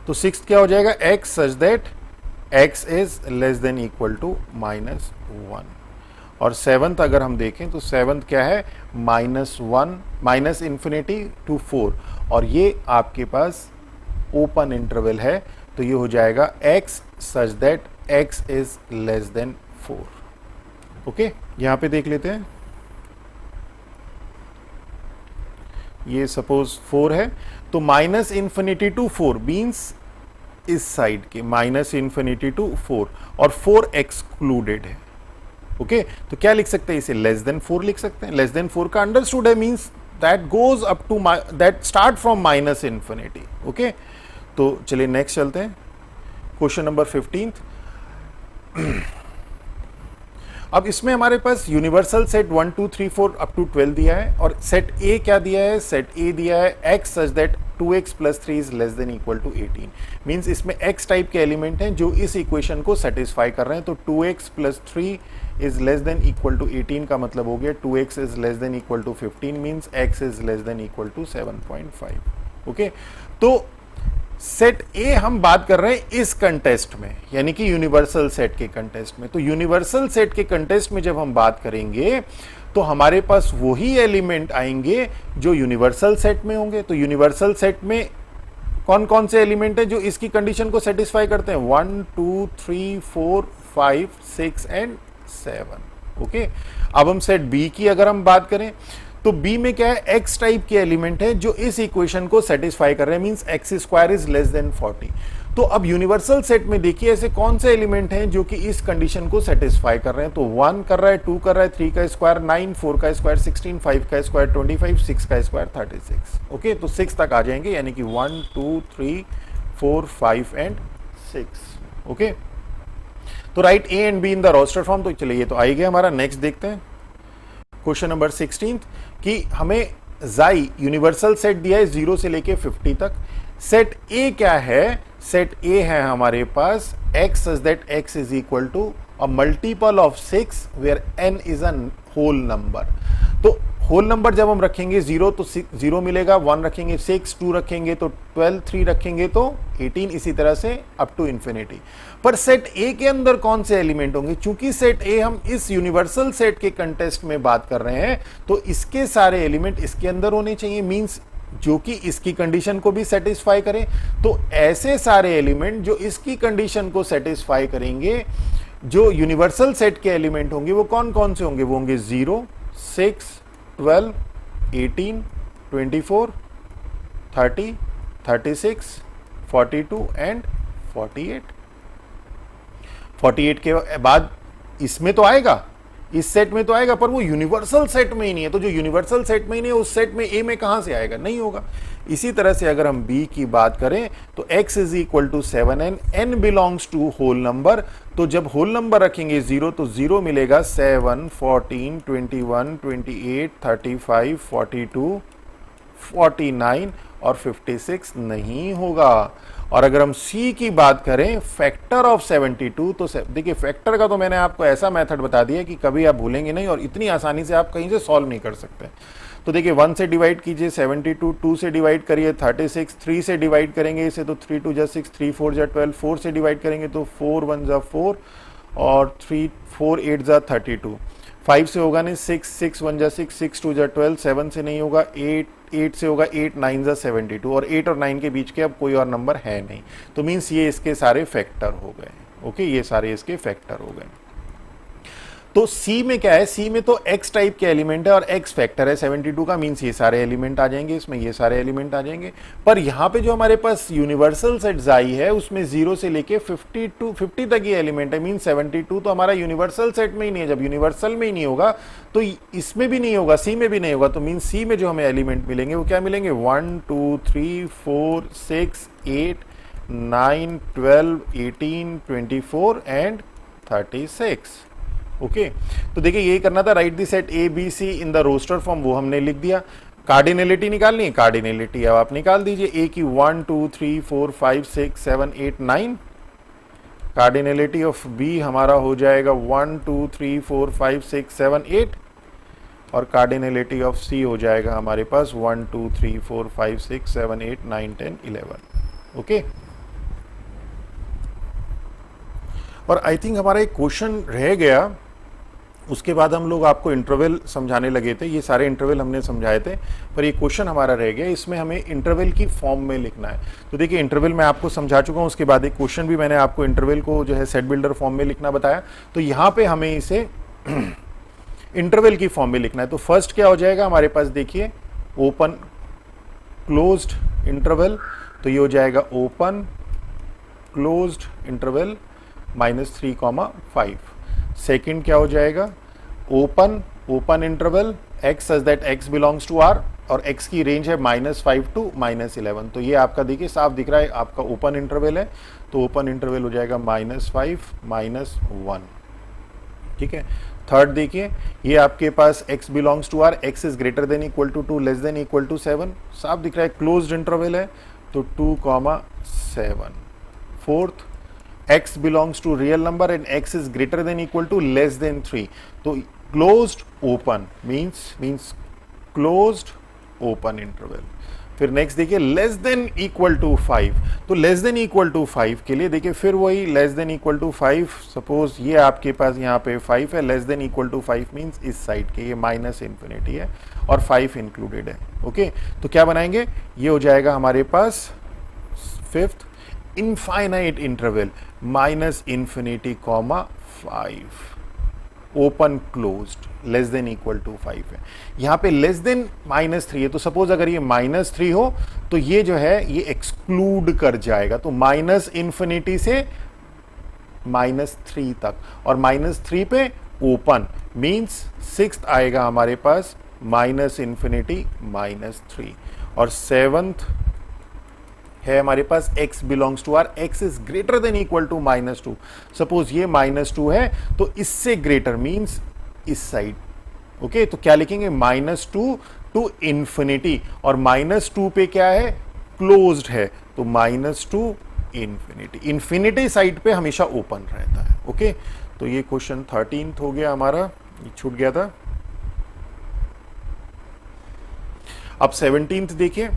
तो सिक्स्थ क्या हो जाएगा, x such that x is less than equal to -1। और सेवंथ अगर हम देखें तो सेवंथ क्या है, -1 माइनस इंफिनिटी टू 4, और ये आपके पास ओपन इंटरवल है, तो ये हो जाएगा x such that x is less than 4। Okay, यहां पे देख लेते हैं, ये सपोज 4 है, तो माइनस इंफिनिटी टू 4 मीन्स इस साइड के माइनस इंफिनिटी टू 4, और 4 एक्सक्लूडेड है। ओके, तो क्या लिख सकते हैं इसे, लेस देन 4 लिख सकते हैं। लेस देन 4 का अंडरस्टूड है means that goes up to that start from minus infinity. Okay, तो चलिए नेक्स्ट चलते हैं, क्वेश्चन नंबर 15। अब इसमें हमारे पास यूनिवर्सल सेट 1 2 3 4 अप टू 12 दिया है, और सेट ए क्या दिया है, सेट ए दिया है x such that 2x + 3 is less than equal to 18। Means इसमें x टाइप के एलिमेंट हैं जो इस इक्वेशन को सेटिस्फाई कर रहे हैं, तो 2x + 3 is less than equal to 18 का मतलब हो गया 2x is less than equal to 15 means x is less than equal to 7.5। Okay, तो सेट ए हम बात कर रहे हैं इस कंटेस्ट में, यानी कि यूनिवर्सल सेट के कंटेस्ट में। तो यूनिवर्सल सेट के कंटेस्ट में जब हम बात करेंगे तो हमारे पास वही एलिमेंट आएंगे जो यूनिवर्सल सेट में होंगे। तो यूनिवर्सल सेट में कौन कौन से एलिमेंट है जो इसकी कंडीशन को सेटिस्फाई करते हैं, 1 2 3 4 5 6 एंड 7। ओके, अब हम सेट बी की अगर हम बात करें तो बी में क्या है, एक्स टाइप के एलिमेंट है जो इस इक्वेशन को सेटिस्फाई कर रहे हैं, means x square is less then 40। तो अब यूनिवर्सल सेट में देखिए ऐसे कौन से एलिमेंट हैं जो कि इस कंडीशन को सेटिस्फाई कर रहे हैं। तो 1 कर रहा है, 2 कर रहा है, 3 का स्क्वायर 9, 4 का स्क्वायर 16, 5 का स्क्वायर 25, 6 का स्क्वायर 36। ओके, तो 6 तक आ जाएंगे, यानी कि 1 2 3 4 5 एंड 6। ओके, तो right A and B in the roster form. तो चलिए, ये तो आई गया हमारा। नेक्स्ट देखते हैं क्वेश्चन नंबर 16 कि हमें जाई यूनिवर्सल सेट दिया है 0 से लेके 50 तक। सेट ए क्या है, सेट ए है हमारे पास x such that x is equal to a multiple of 6 where n is a whole number। तो होल नंबर जब हम रखेंगे 0 तो 0 मिलेगा, 1 रखेंगे 6, 2 रखेंगे तो 12, 3 रखेंगे तो 18, इसी तरह से अप टू इंफिनिटी। पर सेट ए के अंदर कौन से एलिमेंट होंगे, चूंकि सेट ए हम इस यूनिवर्सल सेट के कंटेस्ट में बात कर रहे हैं तो इसके सारे एलिमेंट इसके अंदर होने चाहिए, मींस जो कि इसकी कंडीशन को भी सेटिस्फाई करें। तो ऐसे सारे एलिमेंट जो इसकी कंडीशन को सेटिस्फाई करेंगे, जो यूनिवर्सल सेट के एलिमेंट होंगे, वो कौन कौन से होंगे, वो होंगे 0 6 12 18 24 30 36 42 एंड 48। 48 के बाद इसमें तो आएगा, इस सेट में तो आएगा, पर वो यूनिवर्सल सेट में ही नहीं है। तो जो यूनिवर्सल सेट में ही नहीं है उस सेट में ए में कहां से आएगा, नहीं होगा। इसी तरह से अगर हम बी की बात करें तो x is equal to 7n, n belongs to whole number. तो जब होल नंबर रखेंगे 0 तो 0 मिलेगा, 7 14 21 28 35 42 49 और 56 नहीं होगा। और अगर हम C की बात करें फैक्टर ऑफ 72, तो देखिए फैक्टर का तो मैंने आपको ऐसा मेथड बता दिया कि कभी आप भूलेंगे नहीं और इतनी आसानी से आप कहीं से सॉल्व नहीं कर सकते। तो देखिए 1 से डिवाइड कीजिए 72, 2 से डिवाइड करिए 36, 3 से डिवाइड करेंगे इसे तो 3 2 जा 6, 3 4 जा 12, 4 से डिवाइड करेंगे तो 4 1 जा 4 और 3 4 8 जा 32, 5 से होगा नहीं 6 6 1 जा 6, 6 2 जा 12, 7 से नहीं होगा 8 से होगा 8 9 जा 72 और 8 और 9 के बीच के अब कोई और नंबर है नहीं। तो मीन्स ये इसके सारे फैक्टर हो गए। ओके, ये सारे इसके फैक्टर हो गए। तो C में क्या है, C में तो X टाइप के एलिमेंट है और X फैक्टर है 72 का, मीन्स ये सारे एलिमेंट आ जाएंगे इसमें, ये सारे एलिमेंट आ जाएंगे। पर यहाँ पे जो हमारे पास यूनिवर्सल सेट जाई है उसमें 0 से लेके 50 तक ये एलिमेंट है, मीन्स 72 तो हमारा यूनिवर्सल सेट में ही नहीं है। जब यूनिवर्सल में ही नहीं होगा तो इसमें भी नहीं होगा, C में भी नहीं होगा। तो मीन्स C में जो हमें एलिमेंट मिलेंगे वो क्या मिलेंगे, 1 2 3 4 6 8 9 12 18 24 एंड 36। ओके, तो देखिए यही करना था, right the set A B C in the roster form, वो हमने लिख दिया। कार्डिनलिटी निकालनी है, कार्डिनलिटी अब आप निकाल दीजिए। ए की 1 2 3 4 5 6 7 8 9, कार्डिनलिटी ऑफ बी हमारा हो जाएगा 1 2 3 4 5 6 7 8 और कार्डिनलिटी ऑफ सी हो जाएगा हमारे पास 1 2 3 4 5 6 7 8 9 10 11। ओके, और आई थिंक हमारा एक क्वेश्चन रह गया, उसके बाद हम लोग आपको इंटरवल समझाने लगे थे। ये सारे इंटरवल हमने समझाए थे, पर ये क्वेश्चन हमारा रह गया, इसमें हमें इंटरवल की फॉर्म में लिखना है। तो देखिए इंटरवल मैं आपको समझा चुका हूँ, उसके बाद एक क्वेश्चन भी मैंने आपको इंटरवल को जो है सेट बिल्डर फॉर्म में लिखना बताया। तो यहाँ पे हमें इसे इंटरवल की फॉर्म में लिखना है। तो फर्स्ट क्या हो जाएगा हमारे पास, देखिए ओपन क्लोज्ड इंटरवल, तो ये हो जाएगा ओपन क्लोज्ड इंटरवल -3, 5। सेकेंड क्या हो जाएगा, open interval x such that x belongs to R और x की रेंज है -5 to -11। तो ये आपका देखिए साफ दिख रहा है, आपका ओपन इंटरवल है, तो ओपन इंटरवल हो जाएगा -5 -1। ठीक है। थर्ड देखिए, ये आपके पास x belongs to R, x is greater than equal to 2 less than equal to 7, साफ दिख रहा है, क्लोज्ड इंटरवल है, तो 2, 7। Fourth, x belongs to real number and x is greater than equal to less than 3, तो closed open means closed open interval। फिर next देखिए less than equal to 5, तो लेस देन इक्वल टू 5 के लिए देखिए फिर वही less than equal to 5, suppose ये आपके पास यहाँ पे 5 है, less than equal to 5 means इस साइड के ये -इन्फिनिटी है और 5 इंक्लूडेड है। ओके, तो क्या बनाएंगे, ये हो जाएगा हमारे पास fifth infinite interval minus infinity comma 5 open closed less than equal to 5 है। यहां पे लेस देन -3 है, तो सपोज अगर ये -3 हो तो ये जो है ये एक्सक्लूड कर जाएगा, तो माइनस इन्फिनिटी से -3 तक, और -3 पे ओपन मींस सिक्स्थ आएगा हमारे पास माइनस इन्फिनिटी -3, और सेवंथ है हमारे पास x belongs to R, x is greater than equal to -2। Suppose ये -2 है तो इससे ग्रेटर मींस इस साइड। ओके, तो क्या लिखेंगे -2 टू इंफिनिटी, और -2 पे क्या है क्लोज्ड है, तो -2 इंफिनिटी। इंफिनिटी साइड पे हमेशा ओपन रहता है। ओके, तो ये क्वेश्चन 13th हो गया हमारा, ये छूट गया था। अब 17th देखिए,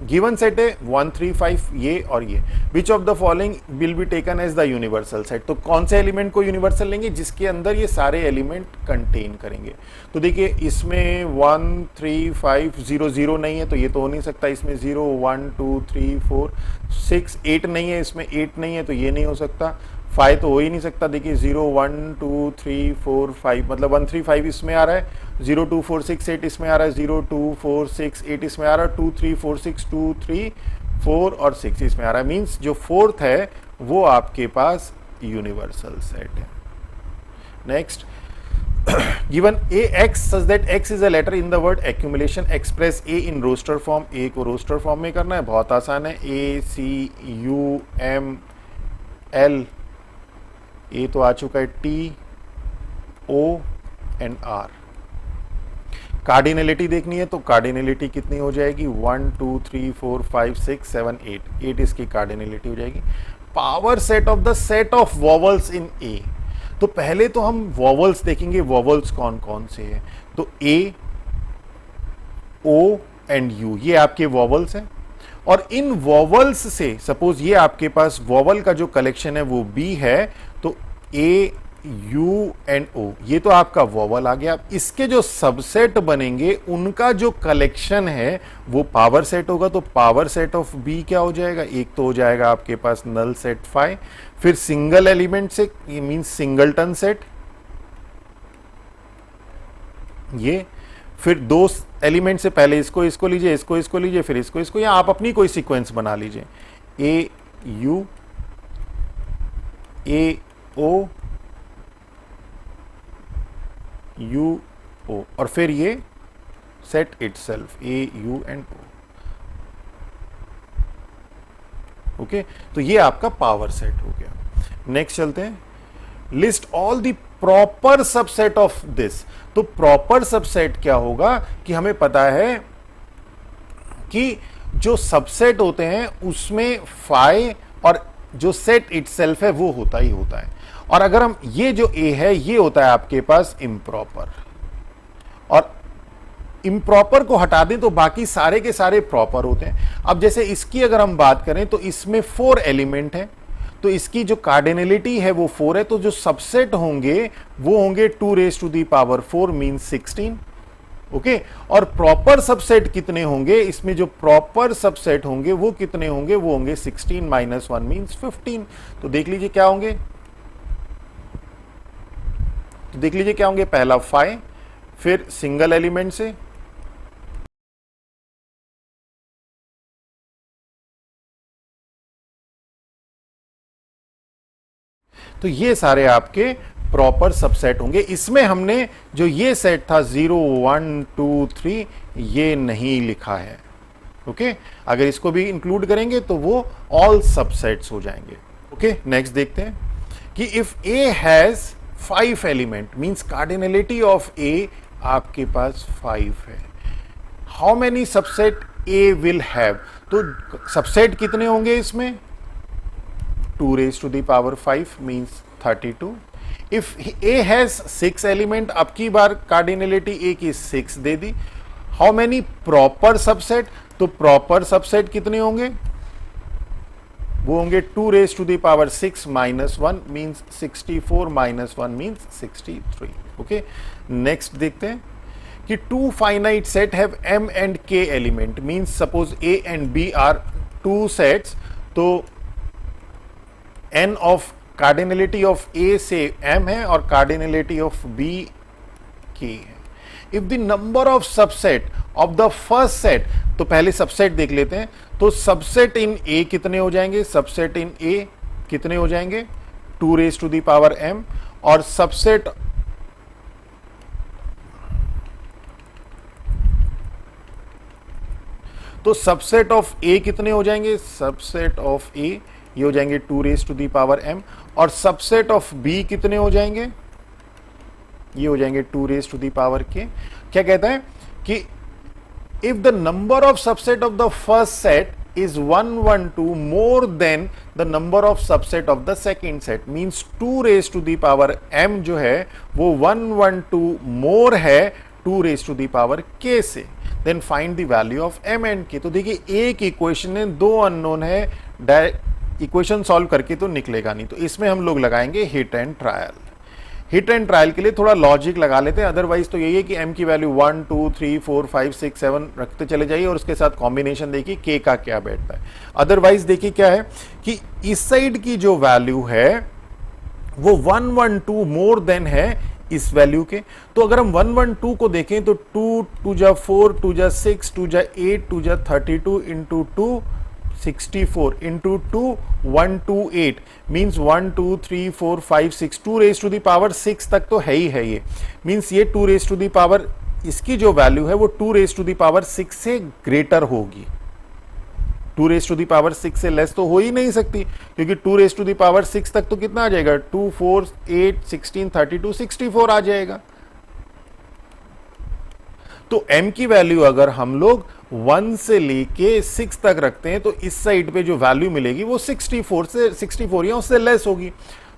गिवन सेट है 1 3 5 ये और ये, which of the following will be taken as the universal set. तो कौन से एलिमेंट को यूनिवर्सल लेंगे जिसके अंदर ये सारे एलिमेंट कंटेन करेंगे। तो देखिए इसमें 1 3 5 0 0 नहीं है तो ये तो हो नहीं सकता, इसमें 0 1 2 3 4 6 8 नहीं है, इसमें 8 नहीं है तो ये नहीं हो सकता, 5 तो हो ही नहीं सकता। देखिए 0 1 2 3 4 5 मतलब 1 3 5 इसमें आ रहा है, 0 2 4 6 8 इसमें आ रहा है, 0 2 4 6 8 इसमें आ रहा है, 2 3 4 6 2 3 4 और 6 इसमें आ रहा है। मींस जो फोर्थ है वो आपके पास यूनिवर्सल सेट है। Next, given a x such that x is a letter in the word accumulation, express a in roster form। a को roster form में करना है, बहुत आसान है, a c u m l, ए तो आ चुका है, T O and R. Cardinality देखनी है तो कार्डिनलिटी कितनी हो जाएगी 1 2 3 4 5 6 7 8, 8 इसकी कार्डिनलिटी हो जाएगी। Power set of the set of vowels in A, तो पहले तो हम वॉवल्स देखेंगे, वॉवल्स कौन कौन से हैं। तो ए ओ एंड यू ये आपके वॉवल्स हैं, और इन वॉवल्स से सपोज ये आपके पास वॉवल का जो कलेक्शन है वो बी है, तो ए यू एंड ओ ये तो आपका वॉवल आ गया। इसके जो सबसेट बनेंगे उनका जो कलेक्शन है वो पावर सेट होगा, तो पावर सेट ऑफ बी क्या हो जाएगा, एक तो हो जाएगा आपके पास नल सेट फाई, फिर सिंगल एलिमेंट से ये मींस सिंगलटन सेट, ये फिर दो एलिमेंट से पहले इसको इसको लीजिए, इसको इसको लीजिए, फिर इसको इसको, या आप अपनी कोई सीक्वेंस बना लीजिए, ए यू ए ओ यू ओ, और फिर ये set itself A U and O. Okay, तो ये आपका पावर सेट हो गया। नेक्स्ट चलते हैं, list all the proper subset of this. तो प्रॉपर सबसेट क्या होगा कि हमें पता है कि जो सबसेट होते हैं उसमें फाई और जो सेट इटसेल्फ है वो होता ही होता है, और अगर हम ये जो ए है ये होता है आपके पास इम्प्रॉपर, और इम्प्रॉपर को हटा दें तो बाकी सारे के सारे प्रॉपर होते हैं। अब जैसे इसकी अगर हम बात करें तो इसमें 4 एलिमेंट हैं, तो इसकी जो कार्डिनलिटी है वो 4 है, तो जो सबसेट होंगे वो होंगे 2 raise to the power 4 means 16। Okay, और प्रॉपर सबसेट कितने होंगे, इसमें जो प्रॉपर सबसेट होंगे वो कितने होंगे, वो होंगे 16 माइनस 1 मींस 15। तो देख लीजिए क्या होंगे, तो देख लीजिए क्या होंगे, पहला 5, फिर सिंगल एलिमेंट से तो ये सारे आपके प्रॉपर सबसेट होंगे। इसमें हमने जो ये सेट था 0 1 2 3 ये नहीं लिखा है। ओके, अगर इसको भी इंक्लूड करेंगे तो वो ऑल सबसेट्स हो जाएंगे। ओके, नेक्स्ट देखते हैं कि if A has 5 element means cardinality of A आपके पास 5 है, how many subset A will have, तो सबसेट कितने होंगे इसमें 2 raised to the power 5 means 32। If A has 6 element, अब की बार कार्डिनलिटी A की 6 दे दी। How many proper subset, तो proper subset कितने होंगे, वो होंगे 2 raised to the power 6 minus 1 means 64 minus 1 means 63। Okay, next देखते हैं कि 2 finite set have M and K element means suppose A and B are 2 sets, तो n of cardinality of a से m है और कार्डिनलिटी ऑफ b k है। If the number of subset of the first set, तो पहले subset देख लेते हैं। तो सबसेट इन a कितने हो जाएंगे? सबसेट इन a कितने हो जाएंगे? 2 raise to the power m। और सबसेट तो सबसेट ऑफ a कितने हो जाएंगे? सबसेट ऑफ a ये हो जाएंगे 2 raise to the power m। और सबसेट ऑफ b कितने हो जाएंगे? ये हो जाएंगे 2 raise to the power k। क्या कहता है कि if the number of subset of the first set is 112 more than the number of subset of the second set, means 2 raised to the power m जो है वो 112 more है 2 raised to the power k से। then find the value of m and k। तो देखिए एक equation है, दो अननोन है, इक्वेशन सॉल्व करके तो निकलेगा नहीं, तो इसमें हम लोग लगाएंगे hit and trial. Hit and trial के लिए थोड़ा लॉजिक लगा लेते हैं, अदरवाइज तो यही है कि m की वैल्यू 1 2 3 4 5 6 7 रखते चले जाइए और उसके साथ कॉम्बिनेशन देखिए k का क्या बैठता है। अदरवाइज देखिए क्या है कि इस साइड की जो वैल्यू है वो 112 मोर देन है इस वैल्यू के। तो अगर हम 112 को देखें तो 2 2 जा 4 2 जा 6 2 जा 8 2 जा 32 into 2 64 into 2 128 means 1 2 3 4 5 6 2 raised to the power 6 तक तो है ही है। ये मीन्स ये 2 raised to the power इसकी जो वैल्यू है वो 2 raised to the power 6 से ग्रेटर होगी। 2 raised to the power 6 से लेस तो हो ही नहीं सकती, क्योंकि 2 raised to the power 6 तक तो कितना आ जाएगा? 2 4 8 16 32 64 आ जाएगा। तो m की वैल्यू अगर हम लोग 1 से लेके 6 तक रखते हैं तो इस साइड पे जो वैल्यू मिलेगी वो 64 या उससे लेस होगी।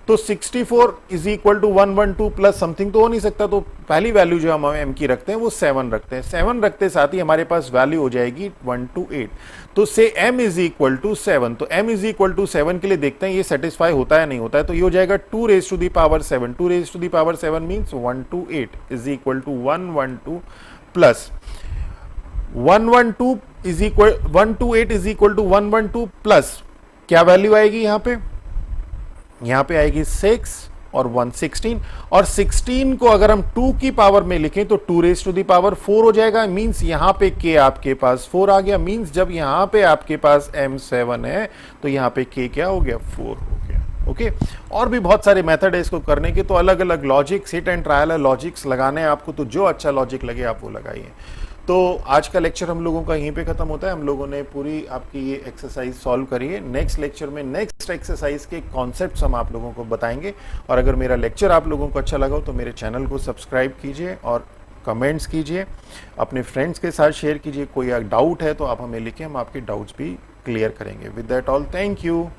तो 64 is equal to 112 plus something तो हो नहीं सकता। तो पहली वैल्यू जो हम m की रखते हैं वो 7 रखते हैं। 7 रखते साथ ही हमारे पास वैल्यू हो जाएगी 128। तो से m इज इक्वल टू 7। तो m इज इक्वल टू 7 के लिए देखते हैं ये सेटिस्फाई होता है नहीं होता है। तो ये हो जाएगा 2 raise to the power 7। 2 raise to the power 7 means 128 is equal to 112 plus 112 is equal 128 is equal to 112 plus क्या वैल्यू आएगी यहां पे आएगी 6 और 116। और 16 को अगर हम 2 की पावर में लिखें तो 2 रेज टू दी पावर 4 हो जाएगा। मींस यहां पे k आपके पास 4 आ गया। मींस जब यहां पे आपके पास m7 है तो यहां पे k क्या हो गया? 4 हो गया। ओके और भी बहुत सारे मेथड है इसको करने के, तो अलग अलग लॉजिक्स हिट एंड ट्रायल है, लॉजिक्स लगाने हैं आपको, तो जो अच्छा लॉजिक लगे आप वो लगाइए। तो आज का लेक्चर हम लोगों का यहीं पे खत्म होता है। हम लोगों ने पूरी आपकी ये एक्सरसाइज सॉल्व करी है। नेक्स्ट लेक्चर में नेक्स्ट एक्सरसाइज के कॉन्सेप्ट्स हम आप लोगों को बताएंगे। और अगर मेरा लेक्चर आप लोगों को अच्छा लगा हो तो मेरे चैनल को सब्सक्राइब कीजिए और कमेंट्स कीजिए, अपने फ्रेंड्स के साथ शेयर कीजिए। कोई डाउट है तो आप हमें लिखें, हम आपके डाउट्स भी क्लियर करेंगे। With that all, thank you.